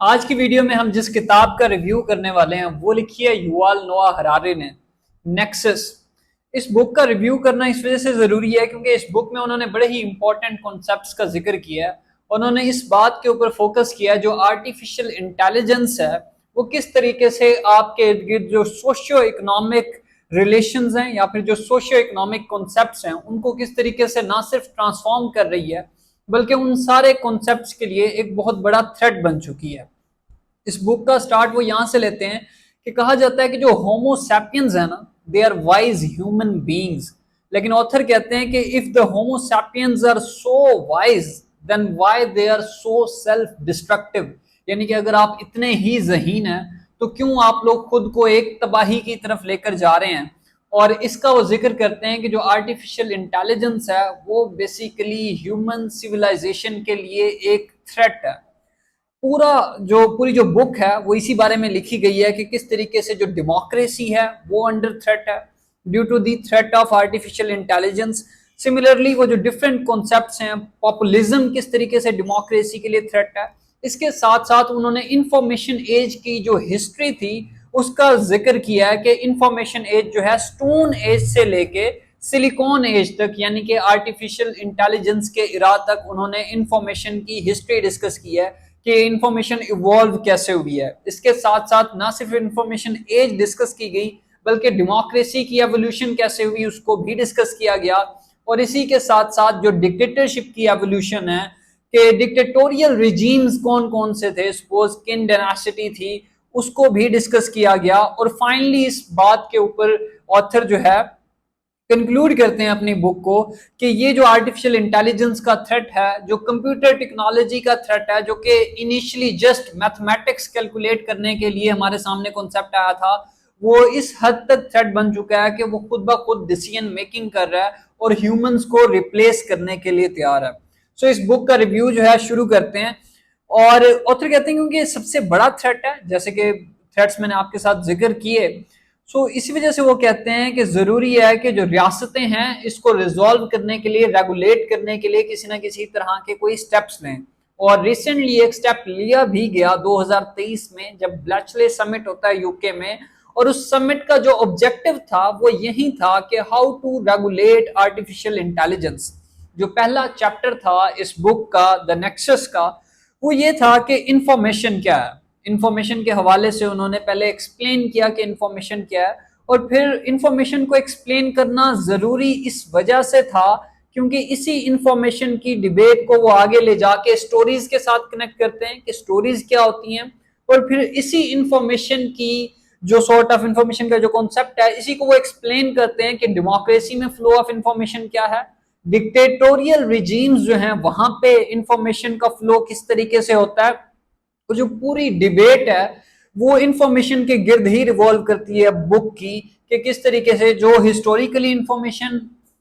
आज की वीडियो में हम जिस किताब का रिव्यू करने वाले हैं वो लिखी है युवाल नोआ हरारे ने, नेक्सस। इस बुक का रिव्यू करना इस वजह से जरूरी है क्योंकि इस बुक में उन्होंने बड़े ही इंपॉर्टेंट कॉन्सेप्ट्स का जिक्र किया है। उन्होंने इस बात के ऊपर फोकस किया है जो आर्टिफिशियल इंटेलिजेंस है वो किस तरीके से आपके इर्द गिर्द जो सोशियो इकोनॉमिक रिलेशंस हैं या फिर जो सोशियो इकोनॉमिक कॉन्सेप्ट्स हैं उनको किस तरीके से ना सिर्फ ट्रांसफॉर्म कर रही है बल्कि उन सारे कॉन्सेप्ट्स के लिए एक बहुत बड़ा थ्रेट बन चुकी है। इस बुक का स्टार्ट वो यहां से लेते हैं कि कहा जाता है कि जो होमो सैपियंस है ना, they are wise human beings. लेकिन ऑथर कहते हैं कि if the Homo sapiens are so wise then why they are so self destructive. यानी कि अगर आप इतने ही ज़हीन हैं तो क्यों आप लोग खुद को एक तबाही की तरफ लेकर जा रहे हैं। और इसका वो जिक्र करते हैं कि जो आर्टिफिशियल इंटेलिजेंस है वो बेसिकली ह्यूमन सिविलाइजेशन के लिए एक थ्रेट है। पूरी जो बुक है वो इसी बारे में लिखी गई है कि किस तरीके से जो डेमोक्रेसी है वो अंडर थ्रेट है due to the threat of artificial intelligence. Similarly वो जो डिफरेंट कॉन्सेप्ट्स हैं, पॉपुलिज्म किस तरीके से डेमोक्रेसी के लिए थ्रेट है। इसके साथ साथ उन्होंने इंफॉर्मेशन एज की जो हिस्ट्री थी उसका जिक्र किया है कि इंफॉर्मेशन एज जो है स्टोन एज से लेके सिलिकॉन एज तक यानी कि आर्टिफिशियल इंटेलिजेंस के इरा तक उन्होंने इंफॉर्मेशन की हिस्ट्री डिस्कस की है कि इंफॉर्मेशन इवॉल्व कैसे हुई है। इसके साथ साथ ना सिर्फ इंफॉर्मेशन एज डिस्कस की गई बल्कि डेमोक्रेसी की एवोल्यूशन कैसे हुई उसको भी डिस्कस किया गया। और इसी के साथ साथ जो डिक्टेटरशिप की एवोल्यूशन है कि डिक्टेटोरियल रिजीम्स कौन कौन से थे, सपोज किन डायनासिटी थी, उसको भी डिस्कस किया गया। और फाइनली इस बात के ऊपर ऑथर जो है कंक्लूड करते हैं अपनी बुक को कि ये जो आर्टिफिशियल इंटेलिजेंस का थ्रेट है, जो कंप्यूटर टेक्नोलॉजी का थ्रेट है, जो कि इनिशियली जस्ट मैथमेटिक्स कैलकुलेट करने के लिए हमारे सामने कॉन्सेप्ट आया था, वो इस हद तक थ्रेट बन चुका है कि वो खुद ब खुद डिसीजन मेकिंग कर रहा है और ह्यूमंस को रिप्लेस करने के लिए तैयार है। सो इस बुक का रिव्यू जो है शुरू करते हैं। और ऑथर कहते हैं क्योंकि सबसे बड़ा थ्रेट है, जैसे कि थ्रेट्स मैंने आपके साथ जिक्र किए, सो इसी वजह से वो कहते हैं कि जरूरी है कि जो रियासतें हैं इसको रिजॉल्व करने के लिए, रेगुलेट करने के लिए किसी ना किसी तरह के कोई स्टेप्स लें। और रिसेंटली एक स्टेप लिया भी गया 2023 में जब ब्लैचले समिट होता है यूके में। और उस समिट का जो ऑब्जेक्टिव था वो यही था कि how to regulate artificial intelligence. जो पहला चैप्टर था इस बुक का, द नेक्सस का, वो ये था कि इंफॉर्मेशन क्या है। इंफॉर्मेशन के हवाले से उन्होंने पहले एक्सप्लेन किया कि इंफॉर्मेशन क्या है। और फिर इंफॉर्मेशन को एक्सप्लेन करना जरूरी इस वजह से था क्योंकि इसी इंफॉर्मेशन की डिबेट को वो आगे ले जाके स्टोरीज के साथ कनेक्ट करते हैं कि स्टोरीज क्या होती हैं। और फिर इसी इंफॉर्मेशन की जो सॉर्ट ऑफ इंफॉर्मेशन का जो कॉन्सेप्ट है इसी को वो एक्सप्लेन करते हैं कि डेमोक्रेसी में फ्लो ऑफ इंफॉर्मेशन क्या है, डिक्टेटोरियल रिजीम्स जो हैं वहां पे इंफॉर्मेशन का फ्लो किस तरीके से होता है। तो जो पूरी डिबेट है वो इंफॉर्मेशन के गिर्द ही रिवॉल्व करती है बुक की कि किस तरीके से जो हिस्टोरिकली इंफॉर्मेशन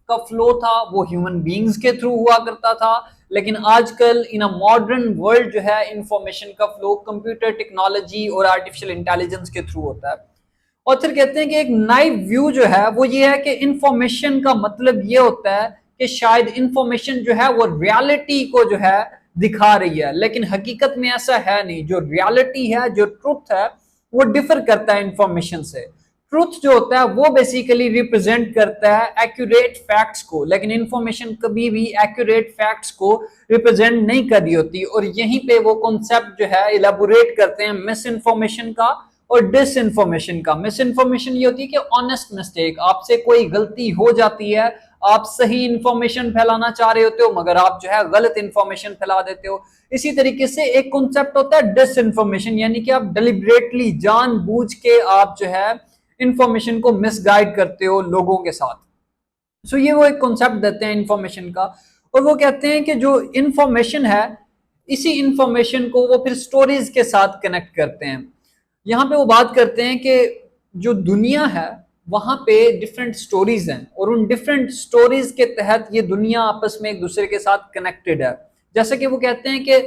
का फ्लो था वो ह्यूमन बीइंग्स के थ्रू हुआ करता था, लेकिन आजकल इन अ मॉडर्न वर्ल्ड जो है इंफॉर्मेशन का फ्लो कंप्यूटर टेक्नोलॉजी और आर्टिफिशियल इंटेलिजेंस के थ्रू होता है। ऑथर कहते हैं कि एक नाइव व्यू जो है वो ये है कि इंफॉर्मेशन का मतलब ये होता है कि शायद इंफॉर्मेशन जो है वो रियलिटी को जो है दिखा रही है, लेकिन हकीकत में ऐसा है नहीं। जो रियलिटी है, जो ट्रुथ है, वो डिफर करता है इंफॉर्मेशन से। ट्रुथ जो होता है वो बेसिकली रिप्रेजेंट करता है एक्यूरेट फैक्ट्स को, लेकिन इंफॉर्मेशन कभी भी एक्यूरेट फैक्ट्स को रिप्रेजेंट नहीं कर रही होती। और यहीं पे वो कॉन्सेप्ट जो है इलेबोरेट करते हैं मिस इन्फॉर्मेशन का और डिस इन्फॉर्मेशन का। मिस इन्फॉर्मेशन ये होती है कि ऑनेस्ट मिस्टेक, आपसे कोई गलती हो जाती है, आप सही इंफॉर्मेशन फैलाना चाह रहे होते हो मगर आप जो है गलत इंफॉर्मेशन फैला देते हो। इसी तरीके से एक कॉन्सेप्ट होता है डिस इन्फॉर्मेशन, यानी कि आप डिलिबरेटली जानबूझ के आप जो है इंफॉर्मेशन को मिसगाइड करते हो लोगों के साथ। सो ये वो एक कॉन्सेप्ट देते हैं इंफॉर्मेशन का। और वो कहते हैं कि जो इंफॉर्मेशन है इसी इंफॉर्मेशन को वो फिर स्टोरीज के साथ कनेक्ट करते हैं। यहाँ पे वो बात करते हैं कि जो दुनिया है वहां पे डिफरेंट स्टोरीज हैं और उन डिफरेंट स्टोरीज के तहत ये दुनिया आपस में एक दूसरे के साथ कनेक्टेड है। जैसे कि वो कहते हैं कि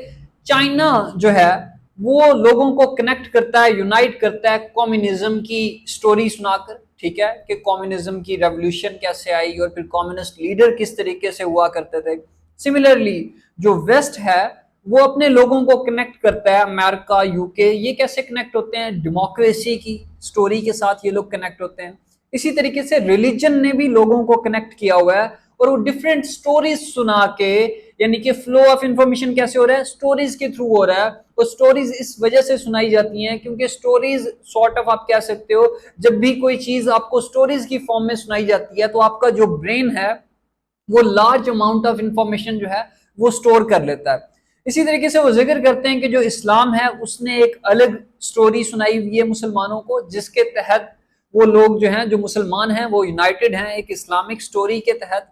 चाइना जो है वो लोगों को कनेक्ट करता है, यूनाइट करता है कम्युनिज्म की स्टोरी सुनाकर। ठीक है कि कम्युनिज्म की रेवोल्यूशन कैसे आई और फिर कम्युनिस्ट लीडर किस तरीके से हुआ करते थे। सिमिलरली जो वेस्ट है वो अपने लोगों को कनेक्ट करता है। अमेरिका, यूके, ये कैसे कनेक्ट होते हैं? डेमोक्रेसी की स्टोरी के साथ ये लोग कनेक्ट होते हैं। इसी तरीके से रिलीजन ने भी लोगों को कनेक्ट किया हुआ है और वो डिफरेंट स्टोरीज सुना के, यानी कि फ्लो ऑफ इंफॉर्मेशन कैसे हो रहा है? स्टोरीज के थ्रू हो रहा है। और स्टोरीज इस वजह से सुनाई जाती हैं क्योंकि स्टोरीज सॉर्ट ऑफ आप कह सकते हो, जब भी कोई चीज आपको स्टोरीज की फॉर्म में सुनाई जाती है तो आपका जो ब्रेन है वो लार्ज अमाउंट ऑफ इंफॉर्मेशन जो है वो स्टोर कर लेता है। इसी तरीके से वो जिक्र करते हैं कि जो इस्लाम है उसने एक अलग स्टोरी सुनाई हुई है मुसलमानों को, जिसके तहत वो लोग जो हैं, जो मुसलमान हैं, वो यूनाइटेड हैं एक इस्लामिक स्टोरी के तहत।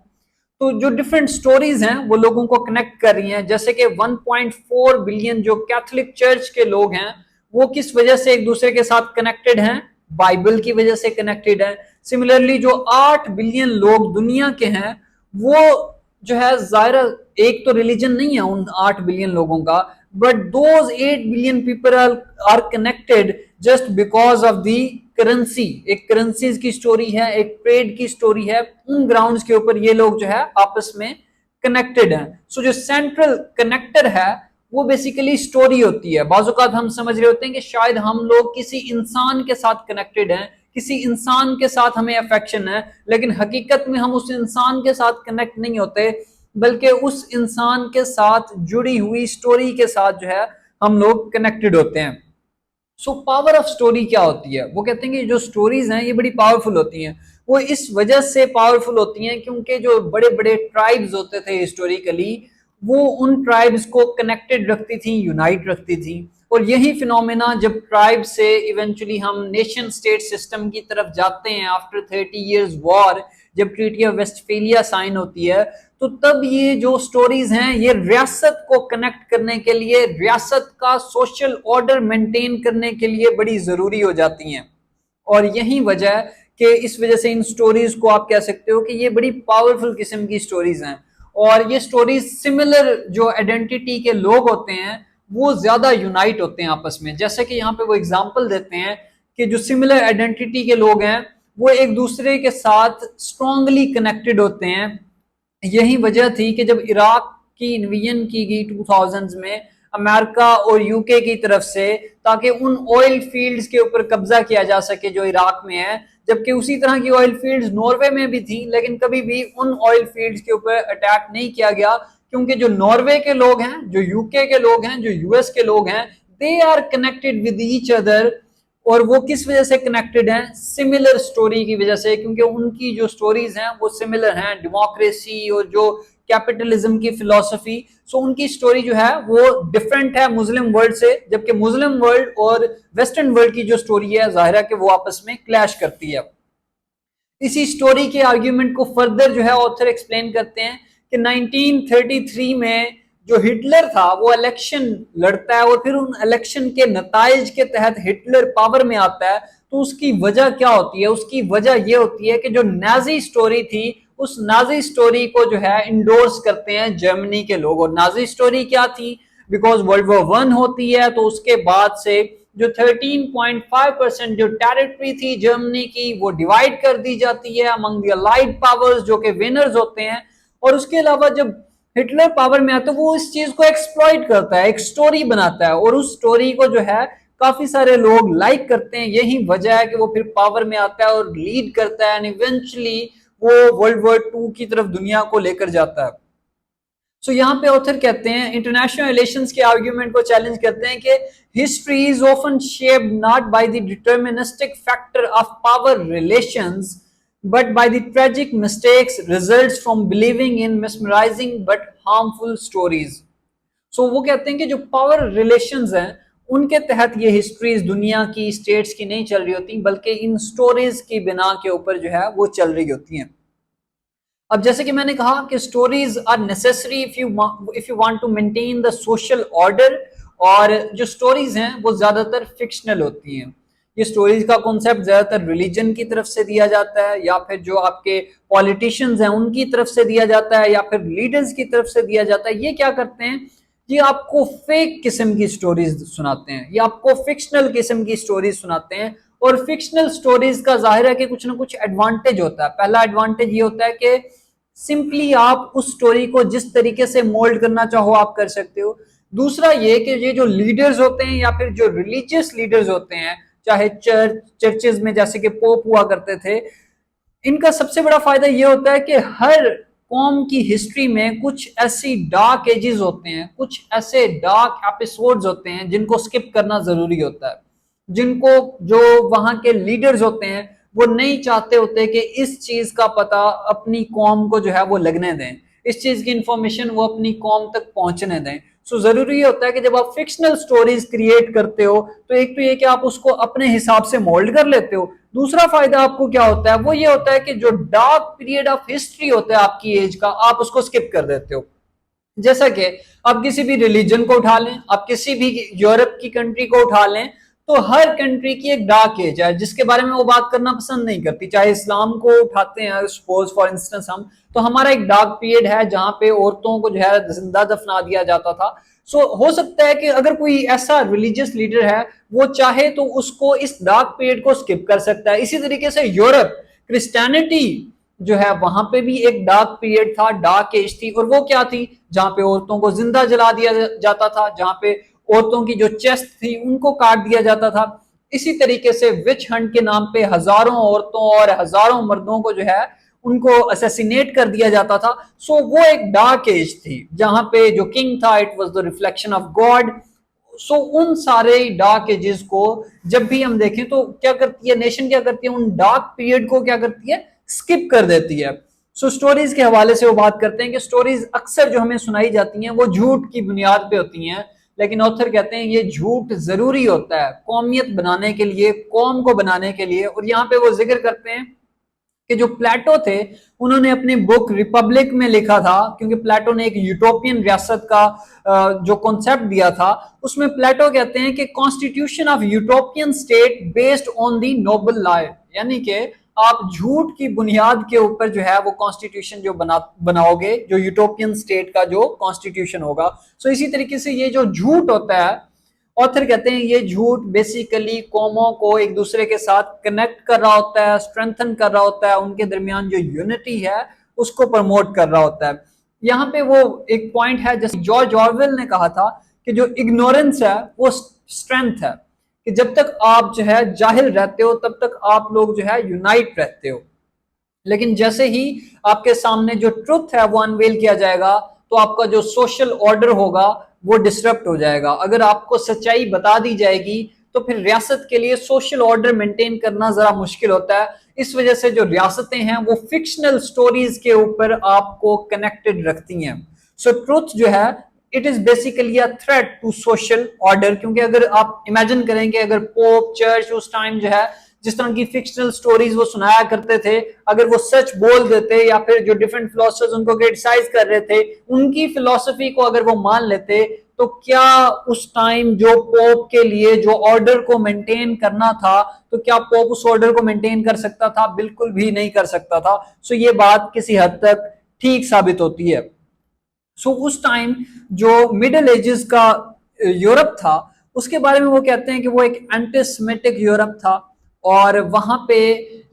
तो जो डिफरेंट स्टोरीज हैं वो लोगों को कनेक्ट कर रही हैं। जैसे कि 1.4 बिलियन जो कैथोलिक चर्च के लोग हैं वो किस वजह से एक दूसरे के साथ कनेक्टेड हैं? बाइबल की वजह से कनेक्टेड है। सिमिलरली जो 8 बिलियन लोग दुनिया के हैं वो जो है, जाहिर एक तो रिलीजन नहीं है उन 8 बिलियन लोगों का, but those 8 billion people are connected just because of the currency. एक करेंसीज की स्टोरी है, एक ट्रेड की स्टोरी है, उन ग्राउंड्स के ऊपर ये लोग जो है आपस में कनेक्टेड हैं। सो जो सेंट्रल कनेक्टर है वो बेसिकली स्टोरी होती है। बाज़-औक़ात हम समझ रहे होते हैं कि शायद हम लोग किसी इंसान के साथ कनेक्टेड हैं, किसी इंसान के साथ हमें अफेक्शन है, लेकिन हकीकत में हम उस इंसान के साथ कनेक्ट नहीं होते, बल्कि उस इंसान के साथ जुड़ी हुई स्टोरी के साथ जो है हम लोग कनेक्टेड होते हैं। सो पावर ऑफ स्टोरी क्या होती है? वो कहते हैं कि जो स्टोरीज हैं ये बड़ी पावरफुल होती हैं। वो इस वजह से पावरफुल होती हैं क्योंकि जो बड़े बड़े ट्राइब्स होते थे हिस्टोरिकली, वो उन ट्राइब्स को कनेक्टेड रखती थी, यूनाइट रखती थी। और यही फिनोमेना जब ट्राइब से इवेंचुअली हम नेशन स्टेट सिस्टम की तरफ जाते हैं आफ्टर 30 इयर्स वॉर, जब ट्रीटी ऑफ वेस्टफेलिया साइन होती है, तो तब ये जो स्टोरीज हैं ये रियासत को कनेक्ट करने के लिए, रियासत का सोशल ऑर्डर मेंटेन करने के लिए बड़ी जरूरी हो जाती हैं। और यही वजह कि इस वजह से इन स्टोरीज को आप कह सकते हो कि ये बड़ी पावरफुल किस्म की स्टोरीज हैं। और ये स्टोरीज सिमिलर जो आइडेंटिटी के लोग होते हैं वो ज्यादा यूनाइट होते हैं आपस में। जैसे कि यहाँ पे वो एग्जांपल देते हैं कि जो सिमिलर आइडेंटिटी के लोग हैं वो एक दूसरे के साथ स्ट्रांगली कनेक्टेड होते हैं। यही वजह थी कि जब इराक की इन्वेजन की गई 2000s में अमेरिका और यूके की तरफ से, ताकि उन ऑयल फील्ड्स के ऊपर कब्जा किया जा सके जो इराक में है, जबकि उसी तरह की ऑयल फील्ड्स नॉर्वे में भी थी, लेकिन कभी भी उन ऑयल फील्ड्स के ऊपर अटैक नहीं किया गया क्योंकि जो नॉर्वे के लोग हैं, जो यूके के लोग हैं, जो यूएस के लोग हैं, they are connected with each other. और वो किस वजह से कनेक्टेड हैं? सिमिलर स्टोरी की वजह से, क्योंकि उनकी जो स्टोरीज हैं वो सिमिलर हैं। डेमोक्रेसी और जो कैपिटलिज्म की फिलॉसफी, सो उनकी स्टोरी जो है वो डिफरेंट है मुस्लिम वर्ल्ड से, जबकि मुस्लिम वर्ल्ड और वेस्टर्न वर्ल्ड की जो स्टोरी है जाहिर है कि वो आपस में क्लैश करती है। इसी स्टोरी के आर्ग्यूमेंट को फर्दर जो है ऑथर एक्सप्लेन करते हैं कि 1933 में जो हिटलर था वो इलेक्शन लड़ता है और फिर उन इलेक्शन के नताइज के तहत हिटलर पावर में आता है। तो उसकी वजह क्या होती है? उसकी वजह ये होती है कि जो नाजी स्टोरी थी, उस नाजी स्टोरी को जो है इंडोर्स करते हैं जर्मनी के लोग। और नाजी स्टोरी क्या थी? बिकॉज वर्ल्ड वॉर 1 होती है तो उसके बाद से जो 13.5% जो टेरिटरी थी जर्मनी की वो डिवाइड कर दी जाती है अमंग द अलाइड पावर्स जो कि विनर्स होते हैं। और उसके अलावा जब हिटलर पावर में आता है वो इस चीज को एक्सप्लॉइट करता है, एक स्टोरी बनाता है और उस स्टोरी को जो है काफी सारे लोग लाइक करते हैं। यही वजह है कि वो फिर पावर में आता है और लीड करता है एंड इवेंचुअली वो वर्ल्ड वॉर 2 की तरफ दुनिया को लेकर जाता है। सो यहाँ पे ऑथर कहते हैं, इंटरनेशनल रिलेशंस के आर्ग्यूमेंट को चैलेंज करते हैं कि history is often shaped not by the deterministic factor of power relations but by the tragic mistakes results from believing in mesmerizing but harmful stories. So वो कहते हैं कि जो पावर रिलेशंस हैं उनके तहत ये हिस्ट्रीज दुनिया की स्टेट्स की नहीं चल रही होती, बल्कि इन स्टोरीज की बिना के ऊपर जो है वो चल रही होती हैं। अब जैसे कि मैंने कहा कि stories are necessary if you want to maintain the social order, और जो स्टोरीज हैं वो ज्यादातर फिक्शनल होती हैं। ये स्टोरीज का कॉन्सेप्ट ज्यादातर रिलीजन की तरफ से दिया जाता है, या फिर जो आपके पॉलिटिशियंस हैं उनकी तरफ से दिया जाता है, या फिर लीडर्स की तरफ से दिया जाता है। ये क्या करते हैं? ये आपको फेक किस्म की स्टोरीज सुनाते हैं, ये आपको फिक्शनल किस्म की स्टोरीज सुनाते हैं। और फिक्शनल स्टोरीज का जाहिर है कि कुछ ना कुछ एडवांटेज होता है। पहला एडवांटेज ये होता है कि सिंपली आप उस स्टोरी को जिस तरीके से मोल्ड करना चाहो आप कर सकते हो। दूसरा ये कि ये जो लीडर्स होते हैं या फिर जो रिलीजियस लीडर्स होते हैं, चाहे चर्चेज में जैसे कि पोप हुआ करते थे, इनका सबसे बड़ा फायदा ये होता है कि हर कौम की हिस्ट्री में कुछ ऐसी डार्क एजेस होते हैं, कुछ ऐसे डार्क एपिसोड्स होते हैं जिनको स्किप करना जरूरी होता है, जिनको जो वहां के लीडर्स होते हैं वो नहीं चाहते होते कि इस चीज का पता अपनी कौम को जो है वो लगने दें, इस चीज की इंफॉर्मेशन वो अपनी कौम तक पहुंचने दें। सो जरूरी होता है कि जब आप फिक्शनल स्टोरीज क्रिएट करते हो तो एक तो ये कि आप उसको अपने हिसाब से मोल्ड कर लेते हो, दूसरा फायदा आपको क्या होता है वो ये होता है कि जो डार्क पीरियड ऑफ हिस्ट्री होता है आपकी एज का, आप उसको स्किप कर देते हो। जैसा कि आप किसी भी रिलीजन को उठा लें, आप किसी भी यूरोप की कंट्री को उठा लें, तो हर कंट्री की एक डार्क एज है जिसके बारे में वो बात करना पसंद नहीं करती। चाहे इस्लाम को उठाते हैं सपोज फॉर इंस्टेंस हम, तो हमारा एक डार्क पीरियड है जहां पे औरतों को जो है जिंदा दफना दिया जाता था। सो हो सकता है कि अगर कोई ऐसा रिलीजियस लीडर है वो चाहे तो उसको इस डार्क पीरियड को स्किप कर सकता है। इसी तरीके से यूरोप, क्रिश्चियनिटी जो है वहां पे भी एक डार्क पीरियड था, डार्क एज थी, और वो क्या थी, जहां पे औरतों को जिंदा जला दिया जाता था, जहां पे औरतों की जो चेस्ट थी उनको काट दिया जाता था। इसी तरीके से विच हंट के नाम पे हजारों औरतों और हजारों मर्दों को जो है उनको असैसिनेट कर दिया जाता था। सो वो एक डार्क एज थी जहां पे जो किंग था it was the reflection of God. So उन सारे डार्क एजेस को जब भी हम देखें तो क्या करती है नेशन, क्या करती है, उन डार्क पीरियड को क्या करती है, स्किप कर देती है। सो स्टोरीज के हवाले से वो बात करते हैं कि स्टोरीज अक्सर जो हमें सुनाई जाती हैं वो झूठ की बुनियाद पे होती हैं, लेकिन ऑथर कहते हैं ये झूठ जरूरी होता है कौमियत बनाने के लिए, कौम को बनाने के लिए। और यहाँ पे वो जिक्र करते हैं कि जो प्लेटो थे उन्होंने अपनी बुक रिपब्लिक में लिखा था, क्योंकि प्लेटो ने एक यूटोपियन रियासत का जो कॉन्सेप्ट दिया था, उसमें प्लेटो कहते हैं कि constitution of utopian state based on the noble law, यानी कि आप झूठ की बुनियाद के ऊपर जो है वो कॉन्स्टिट्यूशन जो बनाओगे, जो यूटोपियन स्टेट का जो कॉन्स्टिट्यूशन होगा। सो इसी तरीके से ये जो झूठ होता है, ऑथर कहते हैं ये झूठ बेसिकली कौमों को एक दूसरे के साथ कनेक्ट कर रहा होता है, स्ट्रेंथन कर रहा होता है, उनके दरमियान जो यूनिटी है उसको प्रमोट कर रहा होता है। यहाँ पे वो एक पॉइंट है जैसे जॉर्ज ऑरवेल ने कहा था कि जो इग्नोरेंस है वो स्ट्रेंथ है, कि जब तक आप जो है जाहिल रहते हो तब तक आप लोग जो है यूनाइट रहते हो, लेकिन जैसे ही आपके सामने जो ट्रुथ है वो अनवेल किया जाएगा तो आपका जो सोशल ऑर्डर होगा वो डिस्टर्ब हो जाएगा। अगर आपको सच्चाई बता दी जाएगी तो फिर रियासत के लिए सोशल ऑर्डर मेंटेन करना जरा मुश्किल होता है। इस वजह से जो रियासतें हैं वो फिक्शनल स्टोरीज के ऊपर आपको कनेक्टेड रखती हैं। सो ट्रुथ जो है it is basically a threat to social order, क्योंकि अगर आप इमेजिन करेंगे अगर पोप चर्च उस टाइम जो है जिस तरह की फिक्शनल स्टोरीज वो सुनाया करते थे, अगर वो सच बोल देते या फिर जो डिफरेंट फिलोसफर्स उनको क्रिटिसाइज कर रहे थे उनकी फिलोसफी को अगर वो मान लेते, तो क्या उस टाइम जो पोप के लिए जो ऑर्डर को मेंटेन करना था, तो क्या पोप उस ऑर्डर को मेंटेन कर सकता था? बिल्कुल भी नहीं कर सकता था। सो ये बात किसी हद तक ठीक साबित होती है। सो उस टाइम जो मिडिल एजेस का यूरोप था उसके बारे में वो कहते हैं कि वो एक एंटीसेमिटिक यूरोप था, और वहां पे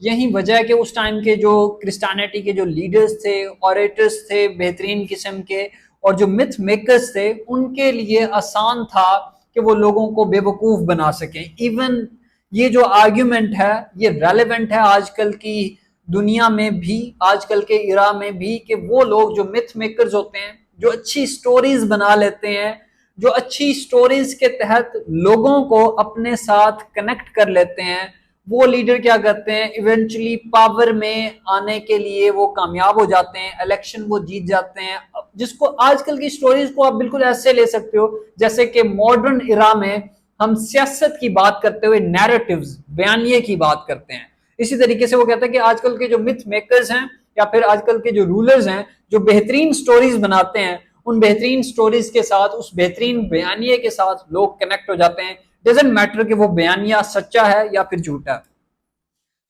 यही वजह है कि उस टाइम के जो क्रिश्चियनिटी के जो लीडर्स थे, ऑरेटर्स थे बेहतरीन किस्म के, और जो मिथ मेकर्स थे उनके लिए आसान था कि वो लोगों को बेवकूफ बना सकें। इवन ये जो आर्ग्यूमेंट है ये रेलेवेंट है आजकल की दुनिया में भी, आजकल के इरा में भी, कि वो लोग जो मिथ मेकर्स होते हैं, जो अच्छी स्टोरीज बना लेते हैं, जो अच्छी स्टोरीज के तहत लोगों को अपने साथ कनेक्ट कर लेते हैं, वो लीडर क्या करते हैं, इवेंचुअली पावर में आने के लिए वो कामयाब हो जाते हैं, इलेक्शन वो जीत जाते हैं। जिसको आजकल की स्टोरीज को आप बिल्कुल ऐसे ले सकते हो जैसे कि मॉडर्न इरा में हम सियासत की बात करते हुए नैरेटिव्स, बयानिए की बात करते हैं। इसी तरीके से वो कहता है कि आजकल के जो मिथ मेकर्स हैं या फिर आजकल के जो रूलर्स हैं जो बेहतरीन स्टोरीज बनाते हैं, उन बेहतरीन स्टोरीज के साथ, उस बेहतरीन बयानिए के साथ लोग कनेक्ट हो जाते हैं, डजंट मैटर कि वो बयानिया सच्चा है या फिर झूठा है।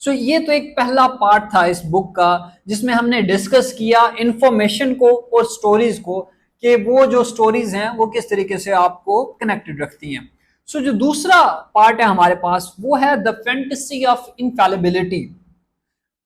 सो ये तो एक पहला पार्ट था इस बुक का जिसमें हमने डिस्कस किया इंफॉर्मेशन को और स्टोरीज को, कि वो जो स्टोरीज हैं वो किस तरीके से आपको कनेक्टेड रखती हैं। सो जो दूसरा पार्ट है हमारे पास वो है द फैंटेसी ऑफ इनफैलिबिलिटी।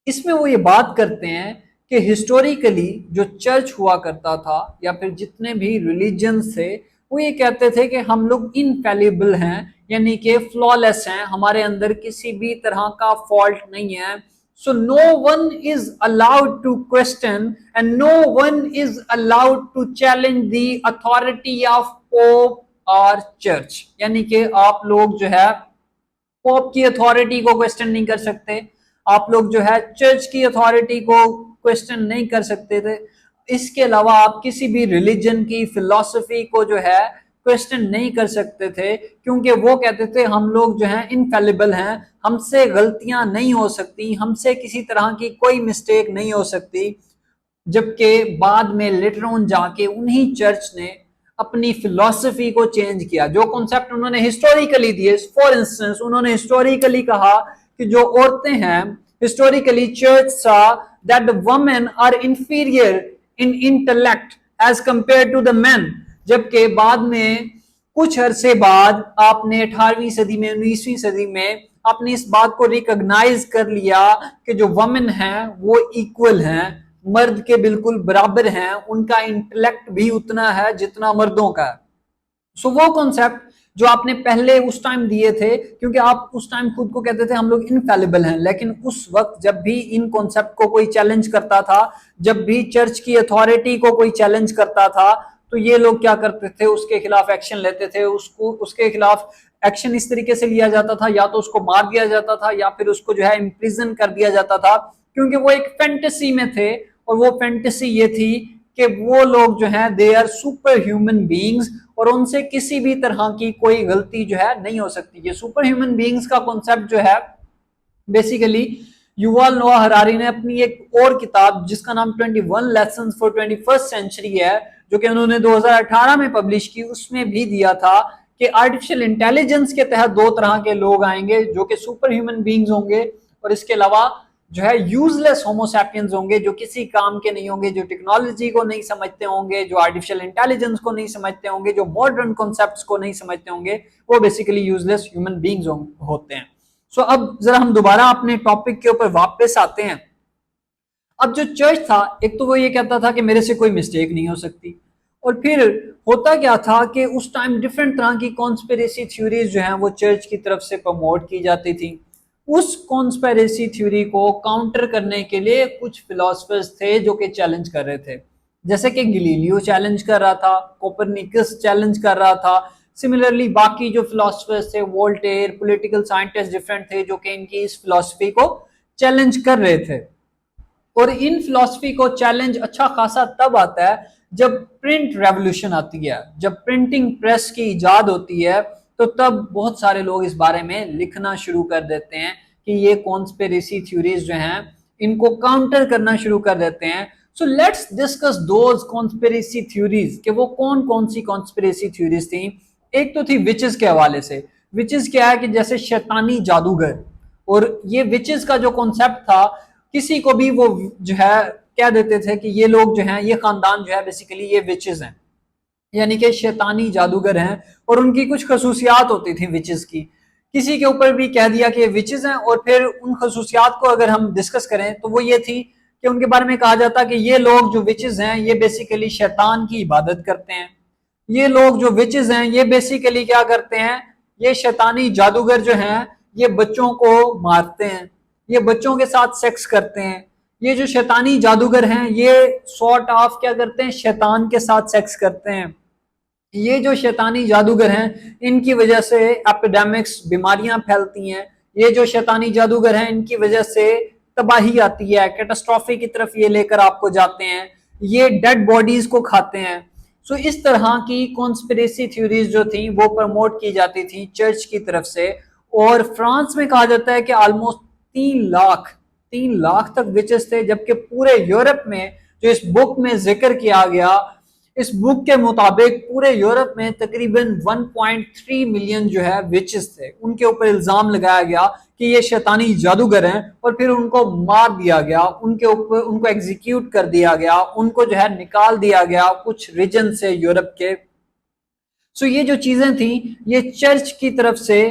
इसमें वो ये बात करते हैं कि हिस्टोरिकली जो चर्च हुआ करता था या फिर जितने भी रिलीजन थे वो ये कहते थे कि हम लोग इनफेलिबल हैं, यानी कि फ्लॉलेस हैं, हमारे अंदर किसी भी तरह का फॉल्ट नहीं है। So no one is allowed to question and no one is allowed to challenge the authority of Pope or Church। यानी कि आप लोग जो है पोप की अथॉरिटी को क्वेश्चन नहीं कर सकते, आप लोग जो है चर्च की अथॉरिटी को क्वेश्चन नहीं कर सकते थे। इसके अलावा आप किसी भी रिलीजन की फिलॉसफी को जो है क्वेश्चन नहीं कर सकते थे, क्योंकि वो कहते थे हम लोग जो है इनफेलिबल हैं, हमसे गलतियां नहीं हो सकती, हमसे किसी तरह की कोई मिस्टेक नहीं हो सकती। जबकि बाद में लेटर ऑन जाके उन्हीं चर्च ने अपनी फिलॉसफी को चेंज किया। जो कॉन्सेप्ट उन्होंने हिस्टोरिकली दिए, फॉर इंस्टेंस उन्होंने हिस्टोरिकली कहा कि जो औरतें हैं, historically church saw that the women are inferior in intellect as compared to the man. जबकि बाद में कुछ अरसे बाद आपने 18वीं सदी में 19वीं सदी में आपने इस बात को रिकॉग्नाइज कर लिया कि जो वुमेन हैं वो इक्वल हैं, मर्द के बिल्कुल बराबर हैं, उनका इंटेलेक्ट भी उतना है जितना मर्दों का है। सो वो कॉन्सेप्ट जो आपने पहले उस टाइम दिए थे, क्योंकि आप उस टाइम खुद को कहते थे हम लोग इनफेलिबल हैं, लेकिन उस वक्त जब भी इन कॉन्सेप्ट को कोई चैलेंज करता था, जब भी चर्च की अथॉरिटी को कोई चैलेंज करता था, तो ये लोग क्या करते थे, उसके खिलाफ एक्शन लेते थे। उसके खिलाफ एक्शन इस तरीके से लिया जाता था, या तो उसको मार दिया जाता था या फिर उसको जो है इम्प्रिजन कर दिया जाता था, क्योंकि वो एक फैंटेसी में थे। और वो फैंटेसी ये थी कि वो लोग जो हैं they are super human beings और उनसे किसी भी तरह की कोई गलती जो है नहीं हो सकती। ये सुपर ह्यूमन बीइंग्स का कॉन्सेप्ट जो है बेसिकली युवाल नोआ हरारी ने अपनी एक और किताब जिसका नाम 21 लेसन्स फॉर 21st सेंचुरी है, जो कि उन्होंने 2018 में पब्लिश की, उसमें भी दिया था कि आर्टिफिशियल इंटेलिजेंस के तहत दो तरह के लोग आएंगे जो कि सुपर ह्यूमन बीइंग्स होंगे, और इसके अलावा जो है यूजलेस होमोसैपियंस होंगे जो किसी काम के नहीं होंगे, जो टेक्नोलॉजी को नहीं समझते होंगे, जो आर्टिफिशियल इंटेलिजेंस को नहीं समझते होंगे, जो मॉडर्न कॉन्सेप्ट्स को नहीं समझते होंगे, वो बेसिकली यूजलेस ह्यूमन बीइंग्स होते हैं। सो अब जरा हम दोबारा अपने टॉपिक के ऊपर वापस आते हैं। अब जो चर्च था, एक तो वो ये कहता था कि मेरे से कोई मिस्टेक नहीं हो सकती, और फिर होता क्या था कि उस टाइम डिफरेंट तरह की कॉन्स्पिरेसी थ्योरीज जो हैं वो चर्च की तरफ से प्रमोट की जाती थी। उस कॉन्स्पिरेसी थ्योरी को काउंटर करने के लिए कुछ फिलोसफर्स थे जो कि चैलेंज कर रहे थे, जैसे कि गैलीलियो चैलेंज कर रहा था, कोपरनिकस चैलेंज कर रहा था, सिमिलरली बाकी जो फिलोसफर्स थे, वोल्टेयर, पॉलिटिकल साइंटिस्ट डिफरेंट थे जो कि इनकी इस फिलोसफी को चैलेंज कर रहे थे। और इन फिलोसफी को चैलेंज अच्छा खासा तब आता है जब प्रिंट रेवोल्यूशन आती है, जब प्रिंटिंग प्रेस की इजाद होती है, तो तब बहुत सारे लोग इस बारे में लिखना शुरू कर देते हैं कि ये कॉन्स्पिरेसी थ्योरीज जो हैं इनको काउंटर करना शुरू कर देते हैं। So let's discuss those conspiracy theories कि वो कौन कौन सी कॉन्स्पिरेसी थ्योरीज थी। एक तो थी विचेस के हवाले से। विचेस क्या है कि जैसे शैतानी जादूगर, और ये विचेस का जो कॉन्सेप्ट था, किसी को भी वो जो है कह देते थे कि ये लोग जो हैं, ये खानदान जो है बेसिकली ये विचेस हैं, यानी कि शैतानी जादूगर हैं, और उनकी कुछ खसूसियात होती थी विचेस की। किसी के ऊपर भी कह दिया कि ये विचेस हैं, और फिर उन खसूसियात को अगर हम डिस्कस करें तो वो ये थी कि उनके बारे में कहा जाता कि ये लोग जो विचेस हैं ये बेसिकली शैतान की इबादत करते हैं। ये लोग जो विचेस हैं ये बेसिकली क्या करते हैं, ये शैतानी जादूगर जो हैं ये बच्चों को मारते हैं, ये बच्चों के साथ सेक्स करते हैं। ये जो शैतानी जादूगर हैं ये सॉर्ट ऑफ क्या करते हैं, शैतान के साथ सेक्स करते हैं। ये जो शैतानी जादूगर हैं इनकी वजह से एपिडेमिक्स, बीमारियां फैलती हैं। ये जो शैतानी जादूगर हैं इनकी वजह से तबाही आती है, कैटास्ट्रॉफी की तरफ ये लेकर आपको जाते हैं, ये डेड बॉडीज को खाते हैं। सो इस तरह की कॉन्स्पिरेसी थ्योरीज जो थी वो प्रमोट की जाती थी चर्च की तरफ से। और फ्रांस में कहा जाता है कि ऑलमोस्ट 3 लाख तक विचेस थे, जबकि पूरे यूरोप में जो इस बुक में जिक्र किया गया, इस बुक के मुताबिक पूरे यूरोप में तकरीबन 1.3 मिलियन जो है विचेस थे। उनके ऊपर इल्जाम लगाया गया कि ये शैतानी जादूगर हैं, और फिर उनको मार दिया गया, उनके ऊपर उनको एग्जीक्यूट कर दिया गया, उनको जो है निकाल दिया गया कुछ रीजन से यूरोप के। सो ये जो चीजें थी ये चर्च की तरफ से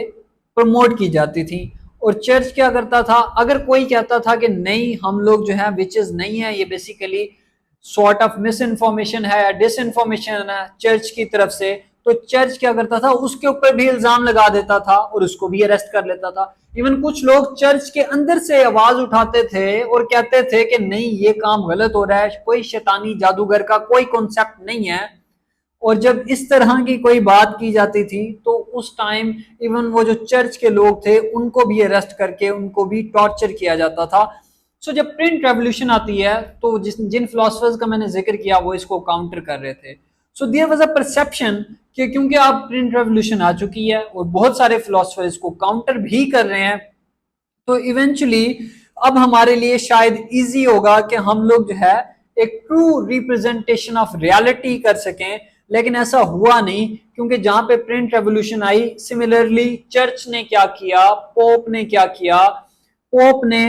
प्रमोट की जाती थी। और चर्च क्या करता था, अगर कोई कहता था कि नहीं हम लोग जो है विचेस नहीं है, ये basically sort of miss information है या डिस इन्फॉर्मेशन है चर्च की तरफ से, तो चर्च क्या करता था, उसके ऊपर भी इल्जाम लगा देता था और उसको भी अरेस्ट कर लेता था। इवन कुछ लोग चर्च के अंदर से आवाज उठाते थे और कहते थे कि नहीं ये काम गलत हो रहा है, कोई शैतानी जादूगर का कोई कॉन्सेप्ट नहीं है। और जब इस तरह की कोई बात की जाती थी तो उस टाइम इवन वो जो चर्च के लोग थे उनको भी अरेस्ट करके उनको भी टॉर्चर किया जाता था। सो जब प्रिंट रेवोल्यूशन आती है तो जिन फिलोसफर्स का मैंने जिक्र किया वो इसको काउंटर कर रहे थे। So there was a perception कि क्योंकि आप प्रिंट रेवोल्यूशन आ चुकी है और बहुत सारे फिलोसफर इसको काउंटर भी कर रहे हैं, तो इवेंचुअली अब हमारे लिए शायद इजी होगा कि हम लोग जो है एक ट्रू रिप्रेजेंटेशन ऑफ रियलिटी कर सकें। लेकिन ऐसा हुआ नहीं, क्योंकि जहां पे प्रिंट रेवोल्यूशन आई, सिमिलरली चर्च ने क्या किया, पोप ने क्या किया, पोप ने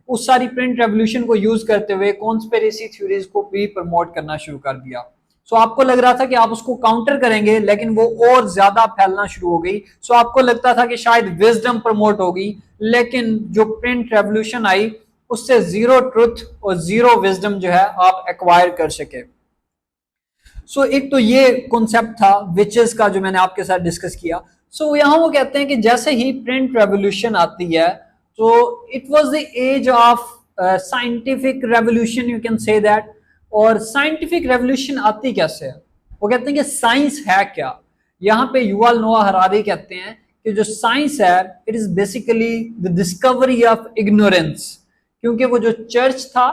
उस सारी प्रिंट रेवोल्यूशन को यूज करते हुए कॉन्स्पिरेसी थ्योरीज को भी प्रमोट करना शुरू कर दिया। सो आपको लग रहा था कि आप उसको काउंटर करेंगे, लेकिन वो और ज्यादा फैलना शुरू हो गई। सो आपको लगता था कि शायद विजडम प्रमोट होगी, लेकिन जो प्रिंट रेवोल्यूशन आई उससे जीरो ट्रुथ और जीरो विजडम जो है आप एक्वायर कर सके। सो एक तो ये कॉन्सेप्ट था विचेस का जो मैंने आपके साथ डिस्कस किया। सो यहां वो कहते हैं कि जैसे ही प्रिंट रेवोल्यूशन आती है तो it was the age of scientific revolution, you can say that. और साइंटिफिक रेवोल्यूशन आती कैसे है, वो कहते हैं कि साइंस है क्या। यहाँ पे युval नोआ हरारी कहते हैं कि जो साइंस है it is basically the discovery of ignorance. क्योंकि वो जो चर्च था,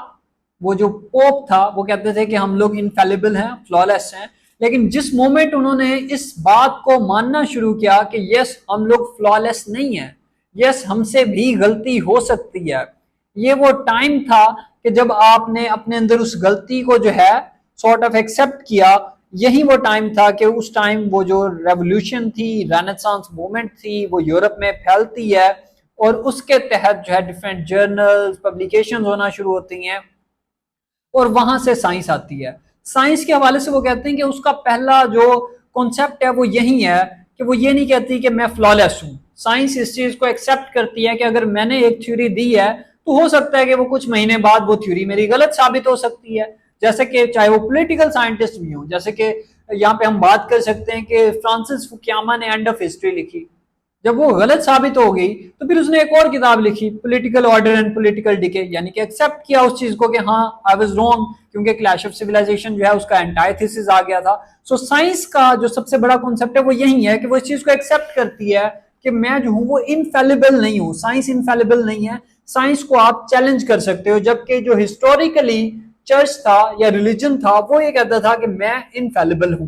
वो जो पोप था, वो कहते थे कि हम लोग इनफेलिबल हैं, फ्लॉलेस हैं। लेकिन जिस मोमेंट उन्होंने इस बात को मानना शुरू किया कि यस हम लोग फ्लॉलेस नहीं है, यस हमसे भी गलती हो सकती है, ये वो टाइम था कि जब आपने अपने अंदर उस गलती को जो है सॉर्ट ऑफ एक्सेप्ट किया। यही वो टाइम था कि उस टाइम वो जो रेवोल्यूशन थी, रेनेसांस मूवमेंट थी, वो यूरोप में फैलती है और उसके तहत जो है डिफरेंट जर्नल्स, पब्लिकेशन होना शुरू होती हैं और वहां से साइंस आती है। साइंस के हवाले से वो कहते हैं कि उसका पहला जो कॉन्सेप्ट है वो यही है कि वो ये नहीं कहती कि मैं फ्लॉलेस हूं। साइंस इस चीज को एक्सेप्ट करती है कि अगर मैंने एक थ्योरी दी है तो हो सकता है कि वो कुछ महीने बाद वो थ्योरी मेरी गलत साबित हो सकती है। जैसे कि चाहे वो पॉलिटिकल साइंटिस्ट भी हो, जैसे कि यहाँ पे हम बात कर सकते हैं कि फ्रांसिस फुकुयामा ने एंड ऑफ हिस्ट्री लिखी, जब वो गलत साबित हो गई तो फिर उसने एक और किताब लिखी, political order and political decay, यानी कि एक्सेप्ट किया उस चीज को कि हाँ आई वाज रॉन्ग, क्योंकि क्लैश ऑफ सिविलाइजेशन जो है उसका एंटाइथेसिस आ गया था। सो साइंस का जो सबसे बड़ा कॉन्सेप्ट है वो यही है कि वो इस चीज को एक्सेप्ट करती है कि मैं जो हूं वो इनफेलिबल नहीं हूं। साइंस इनफेलिबल नहीं है, साइंस को आप चैलेंज कर सकते हो। जबकि जो हिस्टोरिकली चर्च था या रिलीजन था वो ये कहता था कि मैं इनफेलिबल हूं,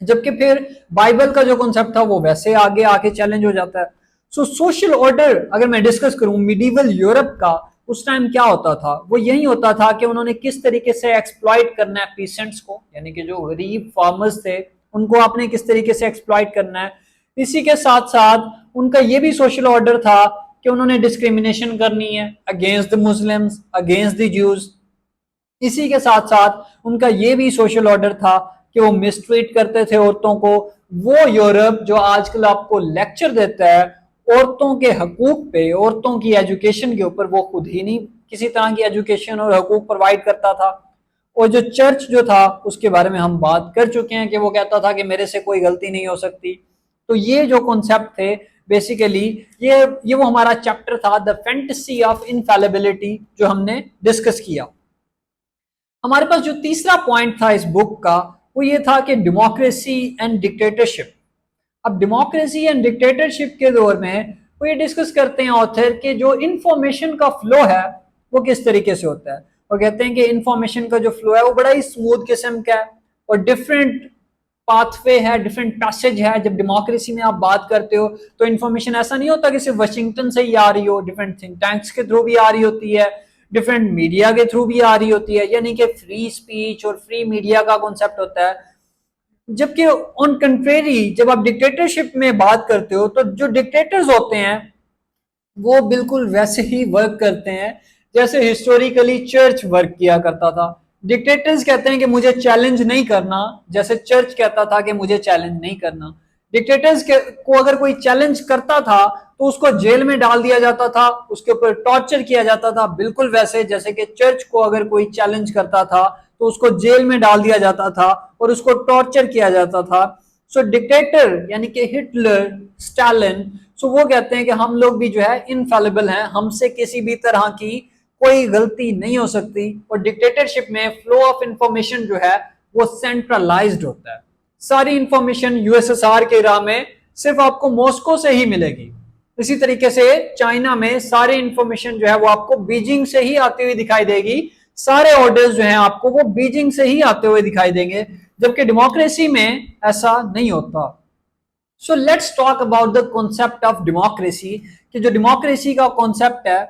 जबकि फिर बाइबल का जो कॉन्सेप्ट था वो वैसे आगे आके चैलेंज हो जाता है। सो सोशल ऑर्डर अगर मैं डिस्कस करूं मिडिवल यूरोप का, उस टाइम क्या होता था, वो यही होता था कि उन्होंने किस तरीके से एक्सप्लॉइट करना है पीसेंट्स को, यानी कि जो गरीब फार्मर्स थे उनको आपने किस तरीके से एक्सप्लॉइट करना है। इसी के साथ साथ उनका ये भी सोशल ऑर्डर था कि उन्होंने डिस्क्रिमिनेशन करनी है against the Muslims, against the Jews. इसी के साथ साथ उनका ये भी सोशल ऑर्डर था कि वो मिसट्रीट करते थे औरतों को। वो यूरोप जो आजकल आपको लेक्चर देता है औरतों के हकूक पे, औरतों की एजुकेशन के ऊपर, वो खुद ही नहीं किसी तरह की एजुकेशन और हकूक प्रोवाइड करता था। और जो चर्च जो था उसके बारे में हम बात कर चुके हैं कि वो कहता था कि मेरे से कोई गलती नहीं हो सकती। तो ये जो कॉन्सेप्ट थे बेसिकली ये वो हमारा चैप्टर था द फैंटेसी ऑफ इनफैलिबिलिटी जो हमने डिस्कस किया। हमारे पास जो तीसरा पॉइंट था इस बुक का वो ये था कि डेमोक्रेसी एंड डिक्टेटरशिप। अब डेमोक्रेसी एंड डिक्टेटरशिप के दौर में वो ये डिस्कस करते हैं ऑथर कि जो इंफॉर्मेशन का फ्लो है वो किस तरीके से होता है। वो कहते हैं कि इंफॉर्मेशन का जो फ्लो है वो बड़ा ही स्मूथ किस्म का है और डिफरेंट पाथवे है, डिफरेंट पैसेज है। जब डेमोक्रेसी में आप बात करते हो तो इंफॉर्मेशन ऐसा नहीं होता कि सिर्फ वाशिंगटन से ही आ रही हो, डिफरेंट थिंक टैंक्स के थ्रू भी आ रही होती है, डिफरेंट मीडिया के थ्रू भी आ रही होती है, यानी कि फ्री स्पीच और फ्री मीडिया का कॉन्सेप्ट होता है। जबकि ऑन कंट्रेरी जब आप डिक्टेटरशिप में बात करते हो तो जो डिक्टेटर्स होते हैं वो बिल्कुल वैसे ही वर्क करते हैं जैसे हिस्टोरिकली चर्च वर्क किया करता था। डिक्टेटर्स कहते हैं कि मुझे चैलेंज नहीं करना, जैसे चर्च कहता था कि मुझे चैलेंज नहीं करना। डिक्टेटर्स को अगर कोई चैलेंज करता था तो उसको जेल में डाल दिया जाता था, उसके ऊपर टॉर्चर किया जाता था, बिल्कुल वैसे जैसे कि चर्च को अगर कोई चैलेंज करता था तो उसको जेल में डाल दिया जाता था और उसको टॉर्चर किया जाता था। सो डिक्टेटर यानी कि हिटलर, स्टालिन, सो वो कहते हैं कि हम लोग भी जो है इनफेलिबल हैं, हमसे किसी भी तरह की कोई गलती नहीं हो सकती। और डिक्टेटरशिप में फ्लो ऑफ इंफॉर्मेशन जो है वो सेंट्रलाइज्ड होता है। सारी इंफॉर्मेशन यूएसएसआर के राह में सिर्फ आपको मॉस्को से ही मिलेगी। इसी तरीके से चाइना में सारी इंफॉर्मेशन जो है वो आपको बीजिंग से ही आती हुई दिखाई देगी। सारे ऑर्डर्स जो हैं आपको वो बीजिंग से ही आते हुए दिखाई देंगे, जबकि डेमोक्रेसी में ऐसा नहीं होता। So let's talk about the concept of democracy, कि जो डेमोक्रेसी का कॉन्सेप्ट है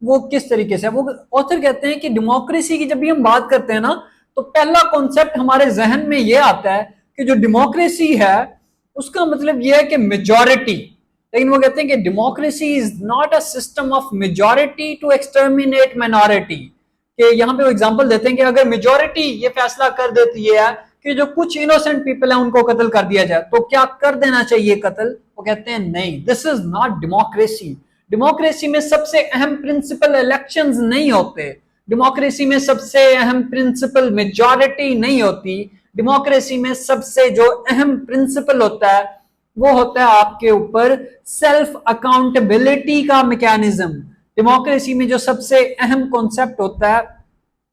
वो किस तरीके से। वो ऑथर कहते हैं कि डेमोक्रेसी की जब भी हम बात करते हैं ना, तो पहला कॉन्सेप्ट हमारे जहन में ये आता है कि जो डेमोक्रेसी है उसका मतलब ये है कि मेजॉरिटी। लेकिन वो कहते हैं कि democracy is not a system of majority to exterminate minority. कि यहाँ पे वो एग्जांपल देते हैं कि अगर मेजॉरिटी ये फैसला कर देती है कि जो कुछ इनोसेंट पीपल है उनको कत्ल कर दिया जाए, तो क्या कर देना चाहिए कत्ल? वो कहते हैं नहीं, this is not democracy. Democracy में सबसे अहम प्रिंसिपल इलेक्शंस नहीं होते, डेमोक्रेसी में सबसे अहम प्रिंसिपल मेजॉरिटी नहीं होती। डेमोक्रेसी में सबसे जो अहम प्रिंसिपल होता है वो होता है आपके ऊपर सेल्फ अकाउंटेबिलिटी का मैकेनिज्म। डेमोक्रेसी में जो सबसे अहम कॉन्सेप्ट होता है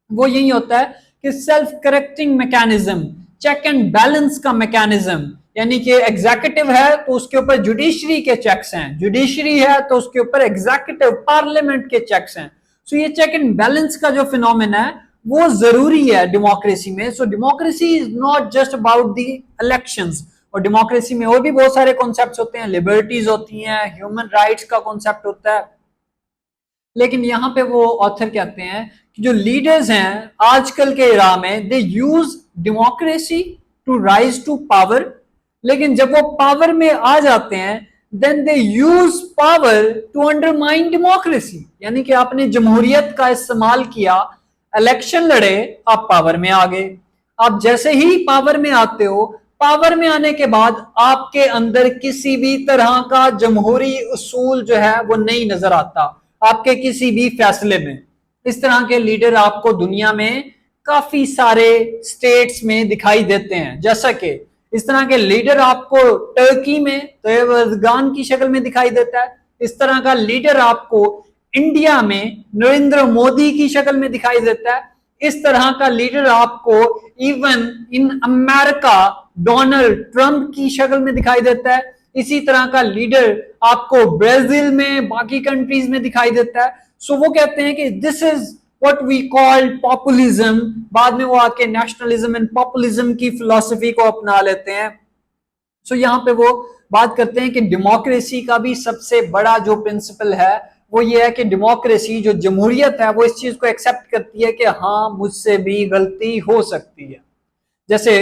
वो यही होता है कि self correcting mechanism, check and balance का मैकेनिज्म। यानी कि एग्जीक्यूटिव है तो उसके ऊपर जुडिशरी के चेक्स हैं, जुडिशरी है तो उसके ऊपर एग्जीक्यूटिव पार्लियामेंट के चेक्स हैं। सो ये चेक एंड बैलेंस का जो फिनोमेना है वो जरूरी है डेमोक्रेसी में। So democracy is not just about the elections, और डेमोक्रेसी में और भी बहुत सारे कॉन्सेप्ट्स होते हैं, लिबर्टीज होती हैं, ह्यूमन राइट्स का कॉन्सेप्ट होता है। लेकिन यहाँ पे वो ऑथर कहते हैं कि जो लीडर्स हैं आजकल के इरा में, they use democracy to rise to power, लेकिन जब वो पावर में आ जाते हैं then they use power to undermine democracy. यानी कि आपने जमहूरियत का इस्तेमाल किया, इलेक्शन लड़े, आप पावर में आ गए। आप जैसे ही पावर में आते हो, पावर में आने के बाद आपके अंदर किसी भी तरह का जमहूरी उसूल जो है वो नहीं नजर आता आपके किसी भी फैसले में। इस तरह के लीडर आपको दुनिया में काफी सारे स्टेट्स में दिखाई देते हैं। जैसा कि इस तरह के लीडर आपको टर्की में तैयब एर्दोगान की शक्ल में दिखाई देता है। इस तरह का लीडर आपको इंडिया में नरेंद्र मोदी की शक्ल में दिखाई देता है। इस तरह का लीडर आपको even in America Donald Trump की शक्ल में दिखाई देता है। इसी तरह का लीडर आपको ब्राजील में, बाकी कंट्रीज में दिखाई देता है। सो वो कहते हैं कि this is what we call populism. बाद में वो आके नेशनलिज्म एंड पॉपुलिज्म की फिलॉसफी को अपना लेते हैं। सो यहाँ पे वो बात करते हैं कि डेमोक्रेसी का भी सबसे बड़ा जो प्रिंसिपल है वो ये है कि डेमोक्रेसी जो जमहूरियत है वो इस चीज को एक्सेप्ट करती है कि हाँ मुझसे भी गलती हो सकती है। जैसे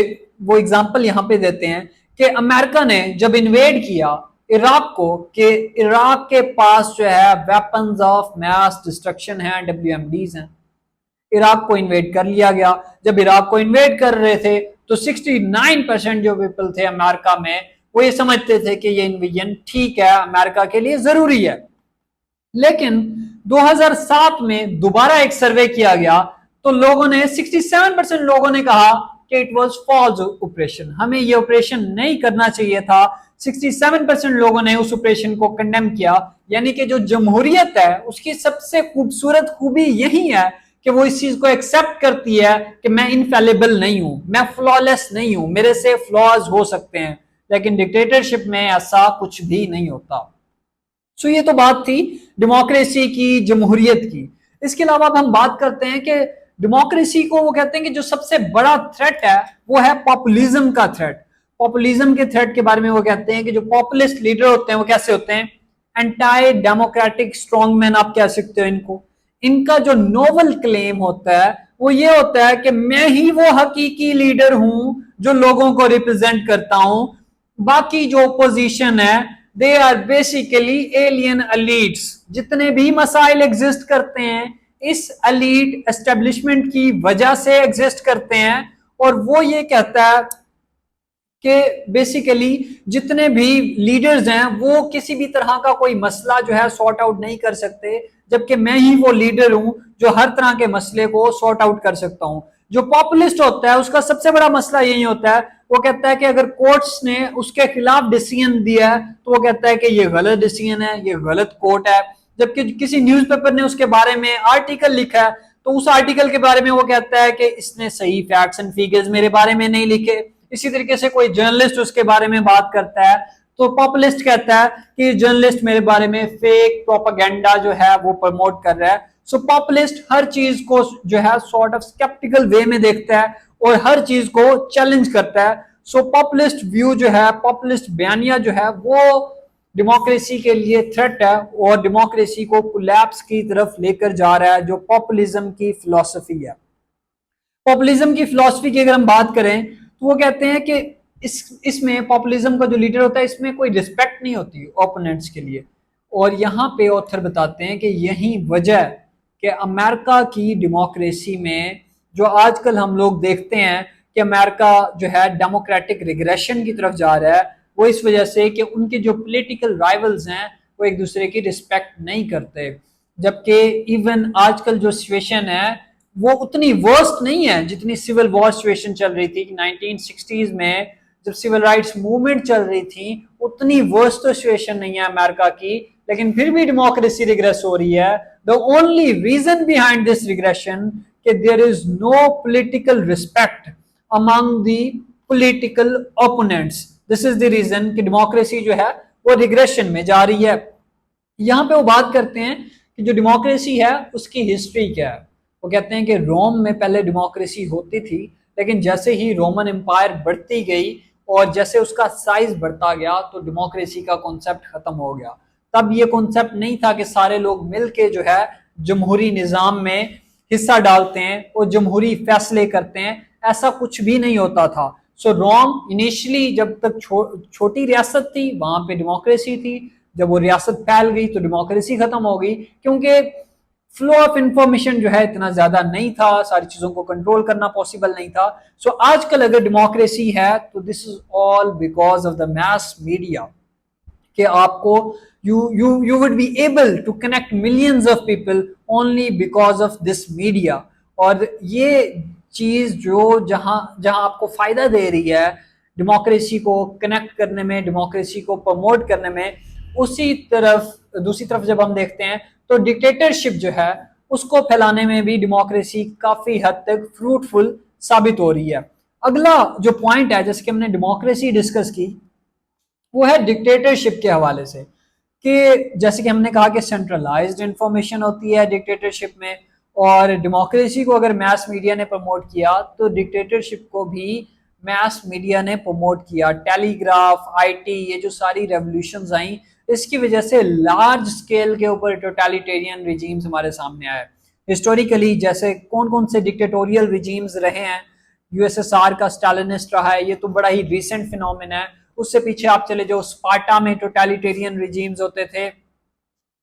वो एग्जांपल यहाँ पे देते हैं कि अमेरिका ने जब इन्वेड किया इराक को, कि इराक के पास जो है वेपन्स ऑफ मास डिस्ट्रक्शन है, WMDs हैं, इराक को इन्वेड कर लिया गया। जब इराक को इन्वेड कर रहे थे तो 69% जो पीपल थे अमेरिका में वो ये समझते थे कि ये इन्वेजन ठीक है, अमेरिका के लिए जरूरी है। लेकिन 2007 में दोबारा एक सर्वे किया गया तो लोगों ने 67% लोगों ने कहा कि इट वाज फॉल्स ऑपरेशन, हमें ये ऑपरेशन नहीं करना चाहिए था। 67% लोगों ने उस ऑपरेशन को कंडेम किया। यानी कि जो जमहूरियत है उसकी सबसे खूबसूरत खूबी यही है कि वो इस चीज को एक्सेप्ट करती है कि मैं इनफेलिबल नहीं हूं, मैं फ्लॉलेस नहीं हूं, मेरे से फ्लॉज हो सकते हैं। लेकिन डिक्टेटरशिप में ऐसा कुछ भी नहीं होता। सो ये तो बात थी डेमोक्रेसी की, जमहूरियत की। इसके अलावा अब हम बात करते हैं कि डेमोक्रेसी को वो कहते हैं कि जो सबसे बड़ा थ्रेट है वो है पॉपुलिज्म का थ्रेट। पॉपुलिज्म के थ्रेट के बारे में वो कहते हैं कि जो पॉपुलिस्ट लीडर होते हैं वो कैसे होते हैं, एंटाई डेमोक्रेटिक स्ट्रॉन्गमैन आप कह सकते हो इनको। इनका जो नोवल क्लेम होता है वो ये होता है कि मैं ही वो हकीकी लीडर हूं जो लोगों को रिप्रेजेंट करता हूं, बाकी जो ओपोजिशन है they are basically alien elites. जितने भी मसाइल एग्जिस्ट करते हैं इस एलीट एस्टेब्लिशमेंट की वजह से एग्जिस्ट करते हैं। और वो ये कहता है कि बेसिकली जितने भी लीडर्स हैं वो किसी भी तरह का कोई मसला जो है सॉर्ट आउट नहीं कर सकते, जबकि मैं ही वो लीडर हूं जो हर तरह के मसले को सॉर्ट आउट कर सकता हूं। जो पॉपुलिस्ट होता है उसका सबसे बड़ा मसला यही होता है, वो कहता है कि अगर कोर्ट्स ने उसके खिलाफ डिसीजन दिया है तो वो कहता है कि ये गलत डिसीजन है, ये गलत कोर्ट है। जबकि किसी न्यूज़पेपर ने उसके बारे में आर्टिकल लिखा है तो उस आर्टिकल के बारे में वो कहता है कि इसने सही फैक्ट्स एंड फिगर्स मेरे बारे में नहीं लिखे। इसी तरीके से कोई जर्नलिस्ट उसके बारे में बात करता है तो पॉपुलिस्ट कहता है कि जर्नलिस्ट मेरे बारे में फेक प्रोपेगेंडा जो है वो प्रमोट कर रहा है। सो पॉपुलिस्ट हर चीज को जो है सॉर्ट ऑफ स्केप्टिकल वे में देखता है और हर चीज को चैलेंज करता है। सो पॉपुलिस्ट व्यू जो है, पॉपुलिस्ट बयानिया जो है वो डेमोक्रेसी के लिए थ्रेट है और डेमोक्रेसी को कोलैप्स की तरफ लेकर जा रहा है, जो पॉपुलिज्म की फिलॉसफी है। पॉपुलिज्म की फिलॉसफी की अगर हम बात करें तो वो कहते हैं कि इसमें पॉपुलिज्म का जो लीडर होता है इसमें कोई रिस्पेक्ट नहीं होती ओपोनेंट्स के लिए। और यहाँ पे ऑथर बताते हैं कि यही वजह कि अमेरिका की डेमोक्रेसी में जो आजकल हम लोग देखते हैं कि अमेरिका जो है डेमोक्रेटिक रिग्रेशन की तरफ जा रहा है, वो इस वजह से कि उनके जो पॉलिटिकल राइवल्स हैं वो एक दूसरे की रिस्पेक्ट नहीं करते। जबकि इवन आजकल जो सिचुएशन है वो उतनी वर्स्ट नहीं है जितनी सिविल वॉर सिचुएशन चल रही थी कि 1960s में जब सिविल राइट्स मूवमेंट चल रही थी, उतनी वर्स्ट तो सिचुएशन नहीं है अमेरिका की, लेकिन फिर भी डेमोक्रेसी रिग्रेस हो रही है। The only reason behind this regression कि there is no political respect among the political opponents. This is the reason कि डेमोक्रेसी जो है वो रिग्रेशन में जा रही है। यहाँ पे वो बात करते हैं कि जो डेमोक्रेसी है उसकी हिस्ट्री क्या है। वो कहते हैं कि रोम में पहले डेमोक्रेसी होती थी, लेकिन जैसे ही रोमन एम्पायर बढ़ती गई और जैसे उसका साइज बढ़ता गया तो डेमोक्रेसी का कॉन्सेप्ट खत्म हो गया। तब ये कॉन्सेप्ट नहीं था कि सारे लोग मिलके जो है जमहूरी निजाम में हिस्सा डालते हैं और जमहूरी फैसले करते हैं, ऐसा कुछ भी नहीं होता था। सो रोम इनिशियली जब तक छोटी रियासत थी वहां पे डेमोक्रेसी थी, जब वो रियासत फैल गई तो डेमोक्रेसी खत्म हो गई, क्योंकि फ्लो ऑफ इंफॉर्मेशन जो है इतना ज्यादा नहीं था, सारी चीजों को कंट्रोल करना पॉसिबल नहीं था। सो आजकल अगर डेमोक्रेसी है तो this is all because of the mass media, कि आपको you would be able to connect millions of people only because of this media। और ये चीज जो जहां जहां आपको फायदा दे रही है डेमोक्रेसी को कनेक्ट करने में, डेमोक्रेसी को प्रमोट करने में, उसी तरफ दूसरी तरफ जब हम देखते हैं तो डिक्टेटरशिप जो है उसको फैलाने में भी डेमोक्रेसी काफी हद तक फ्रूटफुल साबित हो रही है। अगला जो पॉइंट है जैसे कि हमने डेमोक्रेसी डिस्कस की वो है डिक्टेटरशिप के हवाले से, कि जैसे कि हमने कहा कि सेंट्रलाइज्ड इंफॉर्मेशन होती है डिक्टेटरशिप में, और डेमोक्रेसी को अगर मास मीडिया ने प्रमोट किया तो डिक्टेटरशिप को भी मास मीडिया ने प्रमोट किया। टेलीग्राफ, आईटी, ये जो सारी रेवोल्यूशंस आई इसकी वजह से लार्ज स्केल के ऊपर टोटलिटेरियन रिजीम्स हमारे सामने आए। हिस्टोरिकली जैसे कौन कौन से डिक्टेटोरियल रिजीम्स रहे हैं, यूएसएसआर का स्टालिनिस्ट रहा है, ये तो बड़ा ही रिसेंट फिनोमेना है। उससे पीछे आप चले जाओ, स्पार्टा में टोटलिटेरियन रिजीम्स होते थे,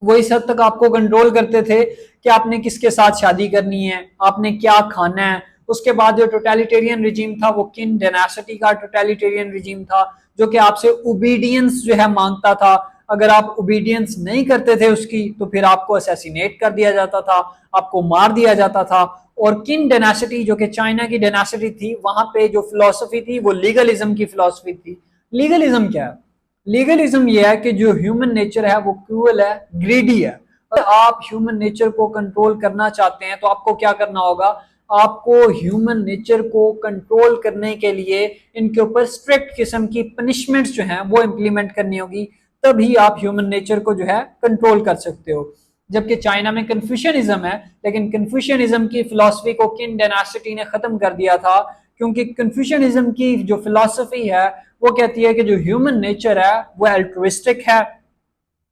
वो इस हद तक आपको कंट्रोल करते थे कि आपने किसके साथ शादी करनी है, आपने क्या खाना है। उसके बाद जो टोटलिटेरियन रिजीम था वो किन डायनेस्टी का टोटलिटेरियन रिजीम था, जो कि आपसे ओबीडियंस जो है मांगता था। अगर आप ओबीडियंस नहीं करते थे उसकी तो फिर आपको असैसिनेट कर दिया जाता था, आपको मार दिया जाता था। और किन डायनेस्टी जो कि चाइना की डायनेस्टी थी, वहां पे जो फिलॉसफी थी वो लीगलिज्म की फिलॉसफी थी। लीगलिज्म क्या है? लीगलिज्म ये है कि जो ह्यूमन नेचर है वो क्रूअल है, ग्रीडी है। अगर आप ह्यूमन नेचर को कंट्रोल करना चाहते हैं तो आपको क्या करना होगा, आपको ह्यूमन नेचर को कंट्रोल करने के लिए इनके ऊपर स्ट्रिक्ट किस्म की पनिशमेंट्स जो हैं वो इंप्लीमेंट करनी होगी, तभी आप ह्यूमन नेचर को जो है कंट्रोल कर सकते हो। जबकि चाइना में कन्फ्यूशनिज्म है, लेकिन कन्फ्यूशनिज्म की फिलॉसफी को किन डायनेस्टी ने खत्म कर दिया था, क्योंकि कन्फ्यूशनिज्म की जो फिलॉसफी है वो कहती है कि जो ह्यूमन नेचर है वो अल्ट्रुइस्टिक है।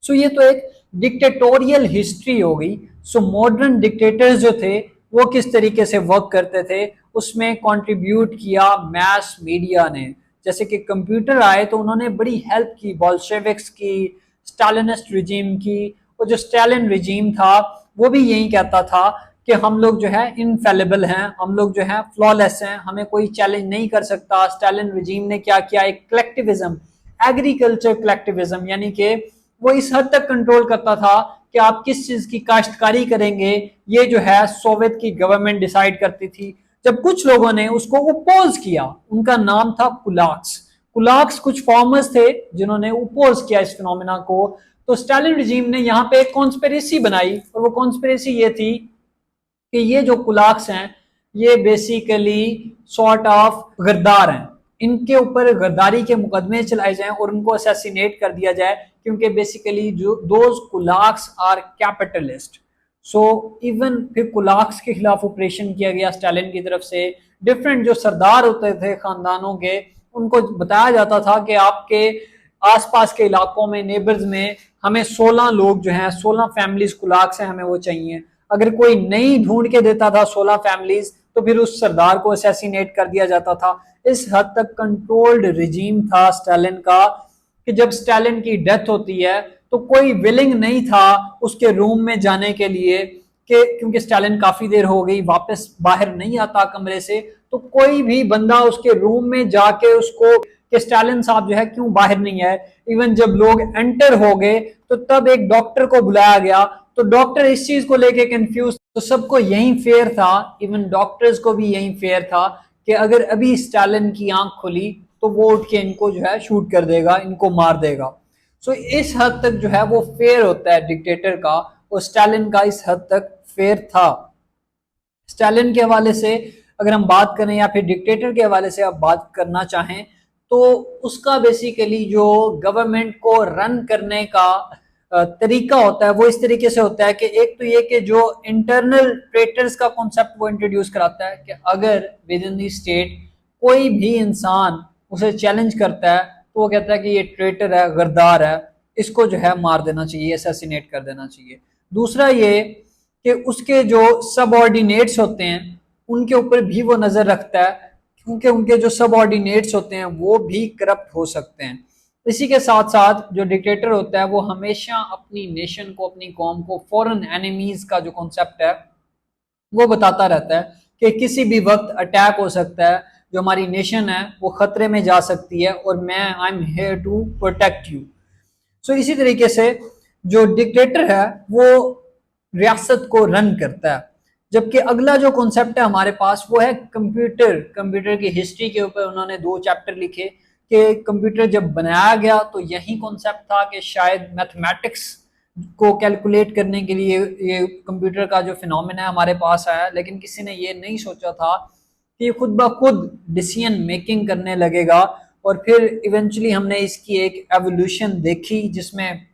सो ये तो एक डिक्टेटोरियल हिस्ट्री हो गई। सो मॉडर्न डिक्टेटर्स जो थे वो किस तरीके से वर्क करते थे, उसमें कंट्रीब्यूट किया मास मीडिया ने। जैसे कि कंप्यूटर आए तो उन्होंने बड़ी हेल्प की बोल्शेविक्स की, स्टालिनिस्ट रिजीम की। और जो स्टालिन रिजीम था वो भी यही कहता था कि हम लोग जो है इनफेलिबल हैं, हम लोग जो है फ्लॉलेस हैं, हमें कोई चैलेंज नहीं कर सकता। स्टालिन रिजीम ने क्या किया, एक कलेक्टिविज्म, एग्रीकल्चर कलेक्टिविज्म, यानी कि वो इस हद तक कंट्रोल करता था कि आप किस चीज की काश्तकारी करेंगे ये जो है सोवियत की गवर्नमेंट डिसाइड करती थी। जब कुछ लोगों ने उसको अपोज किया, उनका नाम था कुलाक्स। कुलाक्स कुछ फॉर्मर्स थे जिन्होंने अपोज किया इस फिनोमेना को। तो स्टालिन रिजीम ने यहाँ पे एक कॉन्स्पिरेसी बनाई, और वो कॉन्स्पिरेसी ये थी कि ये जो कुलाक्स हैं ये बेसिकली सॉर्ट ऑफ गद्दार हैं, इनके ऊपर गद्दारी के मुकदमे चलाए जाएं और उनको असैसिनेट कर दिया जाए, क्योंकि बेसिकली जो those kulaks are capitalist. So even फिर कुलाक्स के खिलाफ ऑपरेशन किया गया स्टालिन की तरफ से। डिफरेंट जो सरदार होते थे खानदानों के, उनको बताया जाता था कि आपके आसपास के इलाकों में, नेबर्स में, हमें 16 लोग जो हैं, 16 फैमिलीज कुलाक्स हैं, हमें वो चाहिए। अगर कोई नहीं ढूंढ के देता था 16 फैमिलीज, तो फिर उस सरदार को असैसिनेट कर दिया जाता था। इस हद तक कंट्रोल्ड रिजीम था स्टालिन का कि जब स्टालिन की डेथ होती है तो कोई विलिंग नहीं था उसके रूम में जाने के लिए, कि क्योंकि स्टालिन काफी देर हो गई वापस बाहर नहीं आता कमरे से, तो कोई भी बंदा उसके रूम में जाके उसको कि स्टालिन साहब जो है क्यों बाहर नहीं आए। इवन जब लोग एंटर हो गए तो तब एक डॉक्टर को बुलाया गया, तो डॉक्टर इस चीज को लेके कंफ्यूज। तो सबको यही फेयर था, इवन डॉक्टर्स को भी यही फेयर था कि अगर अभी स्टालिन की आंख खुली तो वो उठ के इनको जो है शूट कर देगा, इनको मार देगा। सो इस हद तक जो है वो फेयर होता है डिक्टेटर का, और स्टालिन का इस हद तक फेयर था। स्टालिन के हवाले से अगर हम बात करें या फिर डिक्टेटर के हवाले से आप बात करना चाहें, तो उसका बेसिकली जो गवर्नमेंट को रन करने का तरीका होता है वो इस तरीके से होता है कि एक तो ये कि जो इंटरनल ट्रेटर्स का कॉन्सेप्ट वो इंट्रोड्यूस कराता है कि अगर विद इन दी स्टेट कोई भी इंसान उसे चैलेंज करता है तो वो कहता है कि ये ट्रेटर है, गद्दार है, इसको जो है मार देना चाहिए, असैसिनेट कर देना चाहिए। दूसरा ये कि उसके जो सबऑर्डिनेट्स होते हैं उनके ऊपर भी वो नजर रखता है, क्योंकि उनके जो सबऑर्डिनेट्स होते हैं वो भी करप्ट हो सकते हैं। इसी के साथ साथ जो डिक्टेटर होता है वो हमेशा अपनी नेशन को, अपनी कौम को फॉरेन एनिमीज का जो कॉन्सेप्ट है वो बताता रहता है कि किसी भी वक्त अटैक हो सकता है, जो हमारी नेशन है वो खतरे में जा सकती है, और मैं I am here to protect you. So इसी तरीके से जो डिक्टेटर है वो रियासत को रन करता है। जबकि अगला जो कॉन्सेप्ट है हमारे पास वो है कंप्यूटर। कंप्यूटर की हिस्ट्री के ऊपर उन्होंने 2 चैप्टर लिखे कि कंप्यूटर जब बनाया गया तो यही कॉन्सेप्ट था कि शायद मैथमेटिक्स को कैलकुलेट करने के लिए ये कंप्यूटर का जो फिनोमेना है हमारे पास आया, लेकिन किसी ने ये नहीं सोचा था कि ये खुद ब खुद डिसीजन मेकिंग करने लगेगा। और फिर इवेंचुअली हमने इसकी एक एवोल्यूशन देखी जिसमें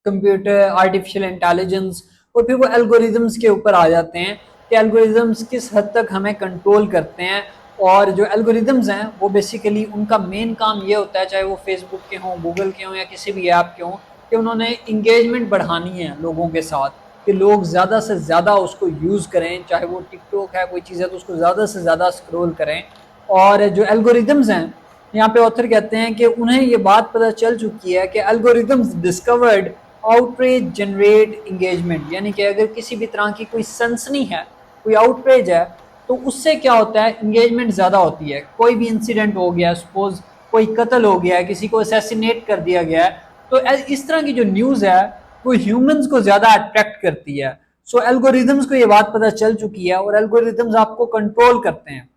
कंप्यूटर, आर्टिफिशियल इंटेलिजेंस, और फिर वो एल्गोरिदम्स के ऊपर आ जाते हैं कि एल्गोरिदम्स किस हद तक हमें कंट्रोल करते हैं। और जो एल्गोरिदम्स हैं वो बेसिकली उनका मेन काम ये होता है, चाहे वो फेसबुक के हों, गूगल के हों या किसी भी ऐप के हों, कि उन्होंने इंगेजमेंट बढ़ानी है लोगों के साथ, कि लोग ज़्यादा से ज़्यादा उसको यूज़ करें। चाहे वो टिकटॉक है, कोई चीज़ है, तो उसको ज़्यादा से ज़्यादा स्क्रॉल करें। और जो एल्गोरिदम्स हैं, यहाँ पे ऑथर कहते हैं कि उन्हें ये बात पता चल चुकी है कि algorithms discovered outrage generate engagement, यानी कि अगर किसी भी तरह की कोई सनसनी है, कोई आउटरेज है, तो उससे क्या होता है, इंगेजमेंट ज़्यादा होती है। कोई भी इंसिडेंट हो गया, सपोज कोई कत्ल हो गया है, किसी को असैसिनेट कर दिया गया है, तो इस तरह की जो न्यूज़ है वो ह्यूमंस को ज़्यादा अट्रैक्ट करती है। सो एल्गोरिदम्स को ये बात पता चल चुकी है, और एल्गोरिदम्स आपको कंट्रोल करते हैं।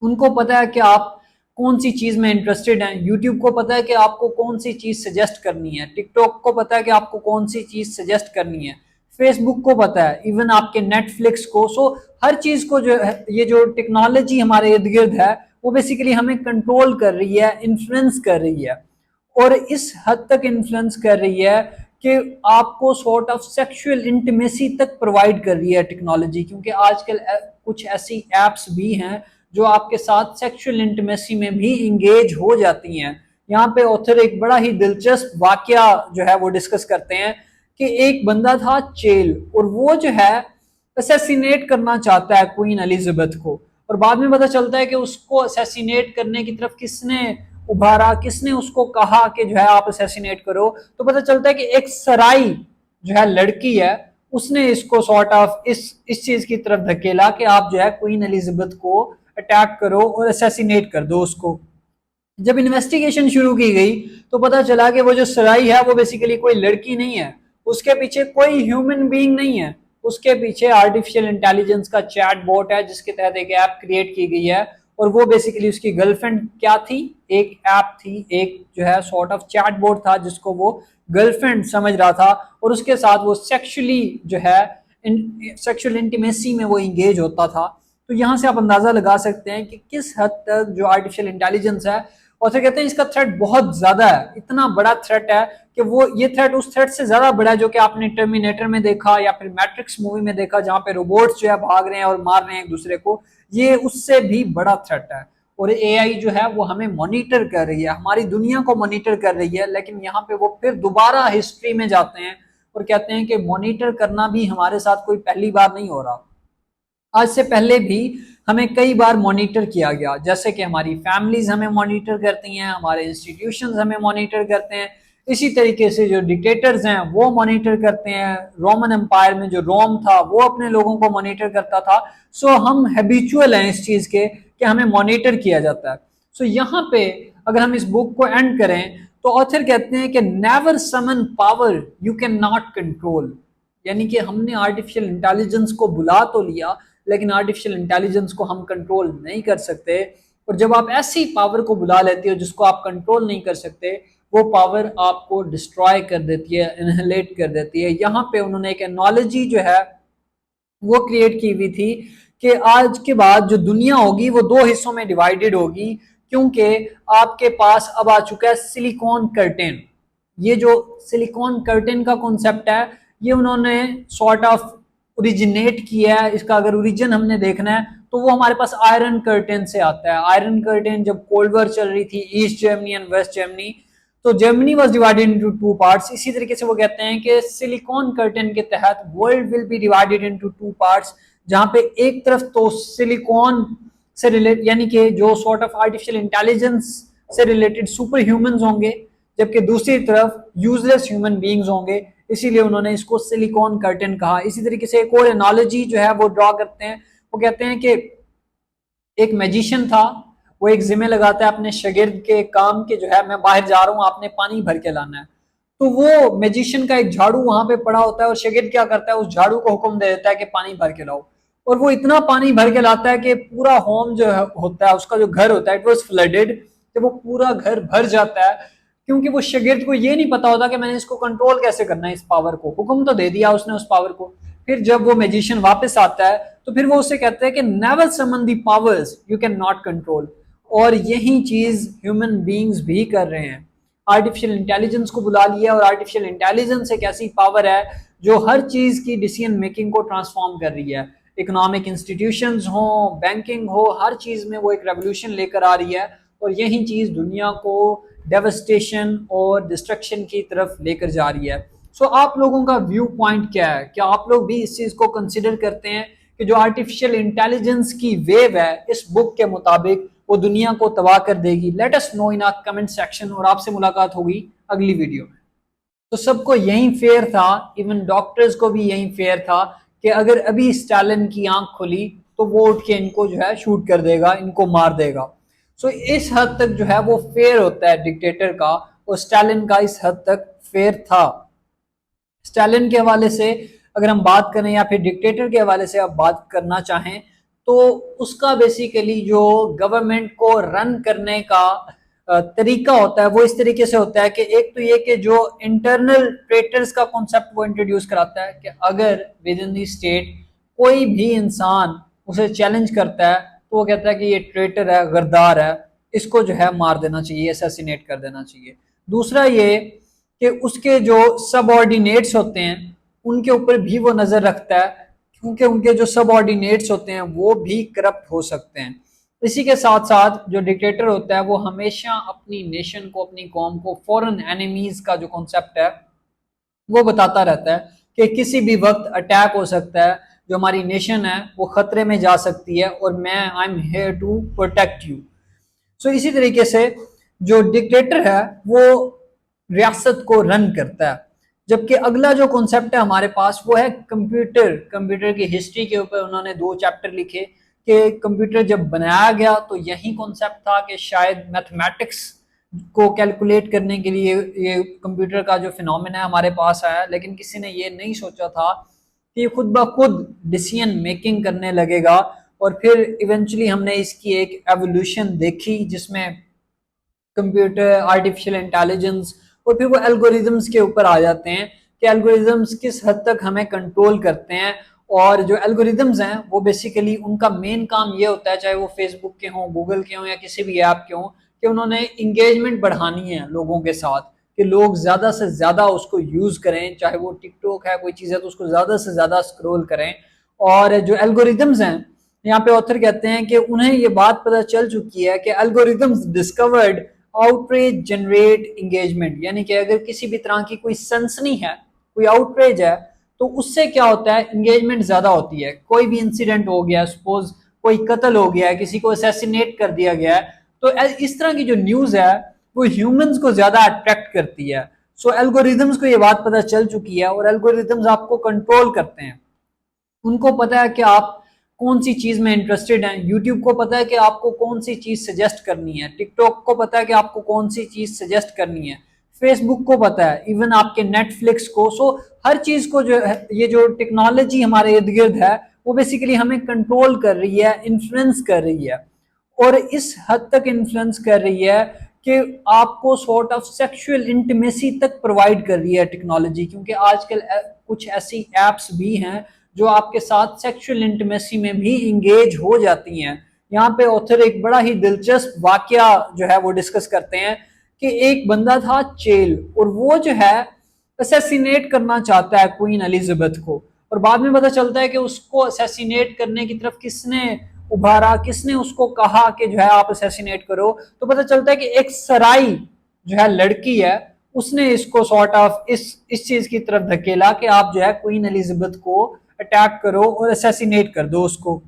उनको पता है कि आप कौन सी चीज में इंटरेस्टेड हैं। यूट्यूब को पता है कि आपको कौन सी चीज सजेस्ट करनी है, टिकटॉक को पता है कि आपको कौन सी चीज सजेस्ट करनी है, फेसबुक को पता है, इवन आपके नेटफ्लिक्स को। सो हर चीज को जो है, ये जो टेक्नोलॉजी हमारे इर्द गिर्द है वो बेसिकली हमें कंट्रोल कर रही है, इन्फ्लुएंस कर रही है। और इस हद तक इन्फ्लुएंस कर रही है कि आपको सॉर्ट ऑफ सेक्सुअल इंटीमेसी तक प्रोवाइड कर रही है टेक्नोलॉजी, क्योंकि आजकल कुछ ऐसी एप्स भी हैं जो आपके साथ सेक्सुअल इंटीमेसी में भी इंगेज हो जाती हैं। यहाँ पे ऑथर एक बड़ा ही दिलचस्प वाकया जो है वो डिस्कस करते हैं कि एक बंदा था चेल, और वो जो है असैसिनेट करना चाहता है क्वीन एलिजाबेथ को, और बाद में पता चलता है कि उसको असैसिनेट करने की तरफ किसने उभारा, किसने उसको कहा कि जो है आप असैसिनेट करो। तो पता चलता है कि एक सराई जो है लड़की है, उसने इसको सॉर्ट ऑफ इस चीज की तरफ धकेला कि आप जो है क्वीन एलिजाबेथ को अटैक करो और असैसिनेट कर दो उसको। जब इन्वेस्टिगेशन शुरू की गई तो पता चला कि वो जो सराई है वो बेसिकली कोई लड़की नहीं है, उसके पीछे कोई ह्यूमन बीइंग नहीं है, उसके पीछे आर्टिफिशियल इंटेलिजेंस का चैट बोट है जिसके तहत एक ऐप क्रिएट की गई है, और वो बेसिकली उसकी गर्लफ्रेंड क्या थी, एक ऐप थी, एक जो है सॉर्ट ऑफ चैट बोट था जिसको वो गर्लफ्रेंड समझ रहा था, और उसके साथ वो सेक्सुअली जो है सेक्सुअल इंटीमेसी में वो इंगेज होता था। तो यहाँ से आप अंदाजा लगा सकते हैं कि किस हद तक जो आर्टिफिशियल इंटेलिजेंस है, और फिर कहते हैं इसका थ्रेट बहुत ज्यादा है, इतना बड़ा थ्रेट है कि वो ये थ्रेट उस थ्रेट से ज्यादा बड़ा है जो कि आपने टर्मिनेटर में देखा या फिर मैट्रिक्स मूवी में देखा, जहां पे रोबोट्स जो है भाग रहे हैं और मार रहे हैं एक दूसरे को। ये उससे भी बड़ा थ्रेट है, और एआई जो है वो हमें मॉनिटर कर रही है, हमारी दुनिया को मॉनिटर कर रही है। लेकिन यहाँ पे वो फिर दोबारा हिस्ट्री में जाते हैं और कहते हैं कि मॉनिटर करना भी हमारे साथ कोई पहली बार नहीं हो रहा, आज से पहले भी हमें कई बार मॉनिटर किया गया, जैसे कि हमारी फैमिलीज हमें मॉनिटर करती हैं, हमारे इंस्टीट्यूशंस हमें मॉनिटर करते हैं, इसी तरीके से जो डिक्टेटर्स हैं वो मॉनिटर करते हैं। रोमन एम्पायर में जो रोम था वो अपने लोगों को मॉनिटर करता था। सो हम हैबिचुअल हैं इस चीज के कि हमें मॉनिटर किया जाता है। सो यहाँ पे अगर हम इस बुक को एंड करें तो ऑथर कहते हैं कि never summon power you can not control, यानी कि हमने आर्टिफिशियल इंटेलिजेंस को बुला तो लिया लेकिन आर्टिफिशियल इंटेलिजेंस को हम कंट्रोल नहीं कर सकते। और जब आप ऐसी पावर को बुला लेते हो जिसको आप कंट्रोल नहीं कर सकते, वो पावर आपको डिस्ट्रॉय कर देती है, इनहेलेट कर देती है। यहाँ पे उन्होंने एक एनोलॉजी जो है वो क्रिएट की हुई थी कि आज के बाद जो दुनिया होगी वो दो हिस्सों में डिवाइडेड होगी, क्योंकि आपके पास अब आ चुका है सिलिकॉन कर्टेन। ये जो सिलिकॉन कर्टेन का कॉन्सेप्ट है ये उन्होंने सॉर्ट ऑफ ओरिजिनेट किया है। इसका अगर ओरिजिन हमने देखना है तो वो हमारे पास आयरन कर्टेन से आता है। आयरन कर्टेन जब कोल्ड वॉर चल रही थी, East Germany and West Germany, तो Germany was divided into two parts. इसी तरीके से वो कहते हैं कि सिलिकॉन कर्टेन के तहत world will be divided into two parts, जहां पे एक तरफ तो सिलिकॉन से रिलेटेड यानी कि जो सॉर्ट ऑफ आर्टिफिशियल इंटेलिजेंस से रिलेटेड सुपर ह्यूमंस होंगे, जबकि दूसरी तरफ यूजलेस ह्यूमन बीइंग्स होंगे, इसीलिए उन्होंने इसको सिलिकॉन कर्टेन कहा। इसी तरीके से एक और एनालॉजी जो है वो ड्रॉ करते हैं, वो कहते हैं कि एक मैजिशियन था, वो एक जिम्मे लगाता है अपने शागिर्द के काम के, जो है मैं बाहर जा रहा हूँ आपने पानी भर के लाना है। तो वो मैजिशियन का एक झाड़ू वहां पे पड़ा होता है और शागिर्द क्या करता है, उस झाड़ू को हुक्म दे देता है कि पानी भर के लाओ, और वो इतना पानी भर के लाता है कि पूरा होम जो होता है, उसका जो घर होता है, इट वाज फ्लडेड, कि वो पूरा घर भर जाता है। क्योंकि वो शागिर्द को ये नहीं पता होता कि मैंने इसको कंट्रोल कैसे करना है, इस पावर को हुक्म तो दे दिया उसने उस पावर को। फिर जब वो मैजिशियन वापस आता है तो फिर वो उससे कहता है कि never summon the powers you can not control. और यही चीज ह्यूमन बीइंग्स भी कर रहे हैं। आर्टिफिशियल इंटेलिजेंस को बुला लिया, और आर्टिफिशियल इंटेलिजेंस एक ऐसी पावर है जो हर चीज की डिसीजन मेकिंग को ट्रांसफॉर्म कर रही है। इकोनॉमिक इंस्टीट्यूशंस हो, बैंकिंग हो, हर चीज में वो एक रेवोल्यूशन लेकर आ रही है, और यही चीज दुनिया को डेवस्टेशन और डिस्ट्रक्शन की तरफ लेकर जा रही है। सो आप लोगों का व्यू पॉइंट क्या है? क्या आप लोग भी इस चीज को कंसिडर करते हैं कि जो आर्टिफिशियल इंटेलिजेंस की वेव है इस बुक के मुताबिक वो दुनिया को तबाह कर देगी? Let us know in our comment section, और आपसे मुलाकात होगी अगली वीडियो में। तो सबको यही फेयर था, इवन डॉक्टर्स को भी यही फेयर था कि अगर अभी स्टालिन की आंख खुली तो वो उठ के इनको जो है शूट कर देगा, इनको मार देगा। सो इस हद तक जो है वो फेयर होता है डिक्टेटर का, और स्टालिन का इस हद तक फेयर था। स्टालिन के हवाले से अगर हम बात करें या फिर डिक्टेटर के हवाले से आप बात करना चाहें, तो उसका बेसिकली जो गवर्नमेंट को रन करने का तरीका होता है वो इस तरीके से होता है कि एक तो ये कि जो इंटरनल ट्रेटर्स का कॉन्सेप्ट वो इंट्रोड्यूस कराता है कि अगर विद इन दी स्टेट कोई भी इंसान उसे चैलेंज करता है तो वो कहता है कि ये ट्रेटर है, गद्दार है, इसको जो है मार देना चाहिए, असैसिनेट कर देना चाहिए। दूसरा ये कि उसके जो सबऑर्डिनेट्स होते हैं उनके ऊपर भी वो नजर रखता है, क्योंकि उनके जो सबऑर्डिनेट्स होते हैं वो भी करप्ट हो सकते हैं। इसी के साथ साथ जो डिक्टेटर होता है वो हमेशा अपनी नेशन को, अपनी कौम को फॉरेन एनिमीज का जो कॉन्सेप्ट है वो बताता रहता है कि किसी भी वक्त अटैक हो सकता है, जो हमारी नेशन है वो खतरे में जा सकती है, और मैं I am here to protect you. So इसी तरीके से जो डिक्टेटर है वो रियासत को रन करता है। जबकि अगला जो कॉन्सेप्ट है हमारे पास वो है कंप्यूटर। कंप्यूटर की हिस्ट्री के ऊपर उन्होंने 2 चैप्टर लिखे कि कंप्यूटर जब बनाया गया तो यही कॉन्सेप्ट था कि शायद मैथमेटिक्स को कैलकुलेट करने के लिए ये कंप्यूटर का जो फिनोमेना है हमारे पास आया, लेकिन किसी ने ये नहीं सोचा था कि ये खुद ब खुद डिसीजन मेकिंग करने लगेगा। और फिर इवेंचुअली हमने इसकी एक एवोल्यूशन देखी जिसमें कंप्यूटर, आर्टिफिशियल इंटेलिजेंस और फिर वो एल्गोरिदम्स के ऊपर आ जाते हैं कि एल्गोरिदम्स किस हद तक हमें कंट्रोल करते हैं। और जो एल्गोरिदम्स हैं वो बेसिकली उनका मेन काम ये होता है, चाहे वो फेसबुक के हों, गूगल के हों या किसी भी ऐप के हों, कि उन्होंने इंगेजमेंट बढ़ानी है लोगों के साथ, कि लोग ज्यादा से ज्यादा उसको यूज करें। चाहे वो टिकटॉक है, कोई चीज है, तो उसको ज्यादा से ज्यादा स्क्रॉल करें। और जो एल्गोरिदम्स हैं, यहाँ पे ऑथर कहते हैं कि उन्हें ये बात पता चल चुकी है कि algorithms discovered outreach generate engagement, यानी कि अगर किसी भी तरह की कोई सनसनी है, कोई आउटरीच है, तो उससे क्या होता है, इंगेजमेंट ज्यादा होती है। कोई भी इंसिडेंट हो गया, सपोज कोई कत्ल हो गया है, किसी को असैसिनेट कर दिया गया है, तो इस तरह की जो न्यूज है वो ह्यूमंस को ज्यादा अट्रैक्ट करती है। सो एल्गोरिदम्स को ये बात पता चल चुकी है और एल्गोरिदम्स आपको कंट्रोल करते हैं। उनको पता है कि आप कौन सी चीज में इंटरेस्टेड हैं। यूट्यूब को पता है कि आपको कौन सी चीज सजेस्ट करनी है, टिकटॉक को पता है कि आपको कौन सी चीज सजेस्ट करनी है, फेसबुक को पता है, इवन आपके नेटफ्लिक्स को। सो हर चीज को जो है, ये जो टेक्नोलॉजी हमारे इर्द गिर्द है वो बेसिकली हमें कंट्रोल कर रही है, इन्फ्लुएंस कर रही है। और इस हद तक इन्फ्लुएंस कर रही है कि आपको सॉर्ट ऑफ सेक्सुअल इंटीमेसी तक प्रोवाइड कर रही है टेक्नोलॉजी। क्योंकि आजकल कुछ ऐसी एप्स भी हैं जो आपके साथ सेक्सुअल इंटीमेसी में भी इंगेज हो जाती हैं। यहाँ पे ऑथर एक बड़ा ही दिलचस्प वाकया जो है वो डिस्कस करते हैं कि एक बंदा था चेल, और वो जो है असैसिनेट करना चाहता है क्वीन एलिजाबेथ को। और बाद में पता चलता है कि उसको असैसिनेट करने की तरफ किसने उभारा, किसने उसको कहा कि जो है आप असैसिनेट करो। तो पता चलता है कि एक सराई जो है लड़की है, उसने इसको सॉर्ट ऑफ इस चीज की तरफ धकेला कि आप जो है क्वीन एलिजाबेथ को अटैक करो और असैसिनेट कर दो उसको।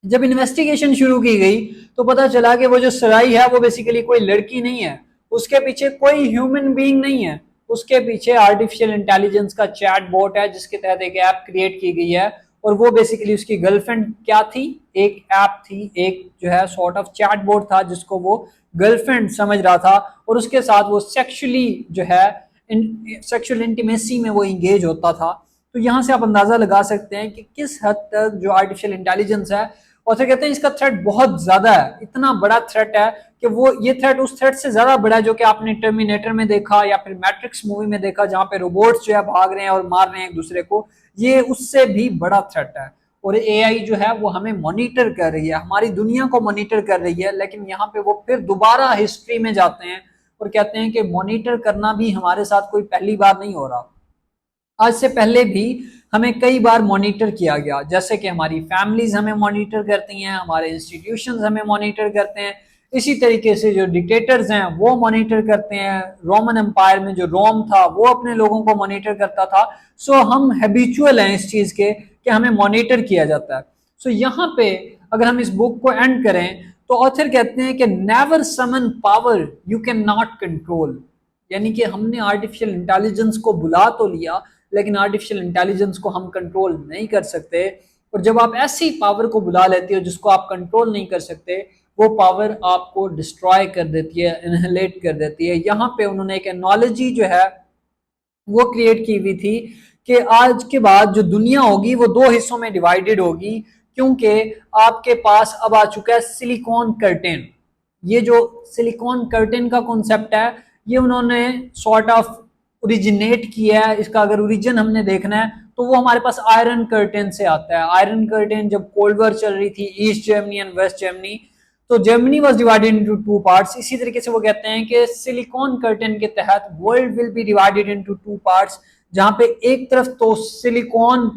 जब इन्वेस्टिगेशन शुरू की गई तो पता चला कि वो जो सराई है वो बेसिकली कोई लड़की नहीं है, उसके पीछे कोई ह्यूमन बीइंग नहीं है, उसके पीछे आर्टिफिशियल इंटेलिजेंस का चैट बोट है जिसके तहत एक ऐप क्रिएट की गई है। और वो बेसिकली उसकी गर्लफ्रेंड क्या थी, एक ऐप थी, एक जो है सॉर्ट ऑफ चैट बोट था जिसको वो गर्लफ्रेंड समझ रहा था, और उसके साथ वो सेक्सुअली जो है सेक्सुअल इंटीमेसी में वो इंगेज होता था। तो यहाँ से आप अंदाजा लगा सकते हैं कि किस हद तक जो आर्टिफिशियल इंटेलिजेंस है, और फिर कहते हैं इसका थ्रेट बहुत ज्यादा है, इतना बड़ा थ्रेट है कि वो ये थ्रेट उस थ्रेट से ज्यादा बड़ा है जो कि आपने टर्मिनेटर में देखा या फिर मैट्रिक्स मूवी में देखा, जहां पे रोबोट्स जो है भाग रहे हैं और मार रहे हैं एक दूसरे को। ये उससे भी बड़ा थ्रेट है। और एआई जो है वो हमें मॉनिटर कर रही है, हमारी दुनिया को मॉनिटर कर रही है। लेकिन यहाँ पे वो फिर दोबारा हिस्ट्री में जाते हैं और कहते हैं कि मॉनिटर करना भी हमारे साथ कोई पहली बार नहीं हो रहा, आज से पहले भी हमें कई बार मॉनिटर किया गया। जैसे कि हमारी फैमिलीज हमें मॉनिटर करती हैं, हमारे इंस्टीट्यूशंस हमें मॉनिटर करते हैं, इसी तरीके से जो डिक्टेटर्स हैं वो मॉनिटर करते हैं। रोमन एम्पायर में जो रोम था वो अपने लोगों को मॉनिटर करता था। सो हम हैबिचुअल हैं इस चीज के कि हमें मॉनिटर किया जाता है। सो यहाँ पे अगर हम इस बुक को एंड करें तो ऑथर कहते हैं कि never summon power you can not control, यानी कि हमने आर्टिफिशियल इंटेलिजेंस को बुला तो लिया लेकिन आर्टिफिशियल इंटेलिजेंस को हम कंट्रोल नहीं कर सकते। और जब आप ऐसी पावर को बुला लेते हो जिसको आप कंट्रोल नहीं कर सकते, वो पावर आपको डिस्ट्रॉय कर देती है, इनहेलेट कर देती है। यहाँ पे उन्होंने एक एनालॉजी जो है वो क्रिएट की हुई थी कि आज के बाद जो दुनिया होगी वो दो हिस्सों में डिवाइडेड होगी, क्योंकि आपके पास अब आ चुका है सिलिकॉन कर्टेन। ये जो सिलिकॉन कर्टेन का कॉन्सेप्ट है ये उन्होंने सॉर्ट ऑफ ओरिजिनेट किया है। इसका अगर ओरिजिन हमने देखना है तो वो हमारे पास आयरन कर्टेन से आता है। आयरन कर्टेन जब कोल्ड वॉर चल रही थी, East Germany and West Germany, तो Germany was divided into two parts. इसी तरीके से वो कहते हैं कि सिलिकॉन कर्टेन के तहत world will be divided into two parts, जहां पे एक तरफ तो सिलिकॉन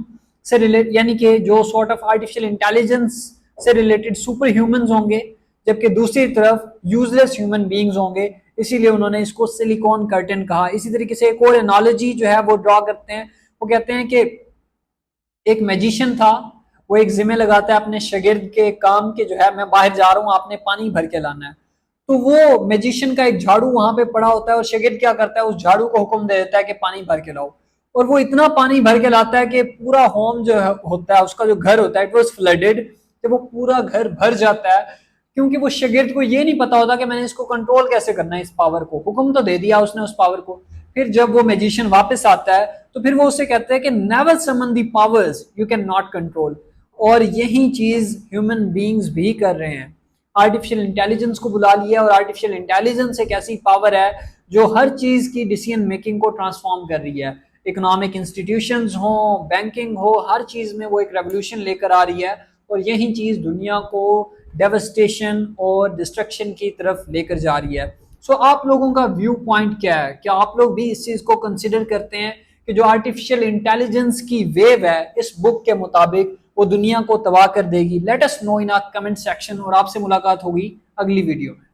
से रिलेटेड यानी कि जो सॉर्ट ऑफ आर्टिफिशियल इंटेलिजेंस से रिलेटेड सुपर ह्यूमंस होंगे, जबकि दूसरी तरफ यूजलेस ह्यूमन बीइंग्स होंगे। इसीलिए उन्होंने इसको सिलिकॉन कर्टेन कहा। इसी तरीके से एक और एनालॉजी जो है वो ड्रॉ करते हैं, वो कहते हैं कि एक मैजिशियन था, वो एक जिम्मे लगाता है अपने शागिर्द के काम के, जो है मैं बाहर जा रहा हूँ आपने पानी भर के लाना है। तो वो मैजिशियन का एक झाड़ू वहां पे पड़ा होता है और शागिर्द क्या करता है, उस झाड़ू को हुक्म दे देता है कि पानी भर के लाओ। और वो इतना पानी भर के लाता है कि पूरा होम जो होता है, उसका जो घर होता है, इट वॉज फ्लडेड, जब वो पूरा घर भर जाता है। क्योंकि वो शागिर्द को ये नहीं पता होता कि मैंने इसको कंट्रोल कैसे करना है, इस पावर को। हुक्म तो दे दिया उसने उस पावर को, फिर जब वो मैजिशियन वापस आता है तो फिर वो उसे कहता है कि never summon the powers you can not control. और यही चीज ह्यूमन बीइंग्स भी कर रहे हैं। आर्टिफिशियल इंटेलिजेंस को बुला लिया, और आर्टिफिशियल इंटेलिजेंस एक ऐसी पावर है जो हर चीज की डिसीजन मेकिंग को ट्रांसफॉर्म कर रही है। इकोनॉमिक इंस्टीट्यूशंस हो, बैंकिंग हो, हर चीज में वो एक रेवोल्यूशन लेकर आ रही है, और यही चीज दुनिया को डेवस्टेशन और डिस्ट्रक्शन की तरफ लेकर जा रही है। सो आप लोगों का व्यू पॉइंट क्या है? क्या आप लोग भी इस चीज को कंसिडर करते हैं कि जो आर्टिफिशियल इंटेलिजेंस की वेव है इस बुक के मुताबिक वो दुनिया को तबाह कर देगी? Let us know in our comment section, और आपसे मुलाकात होगी अगली वीडियो में।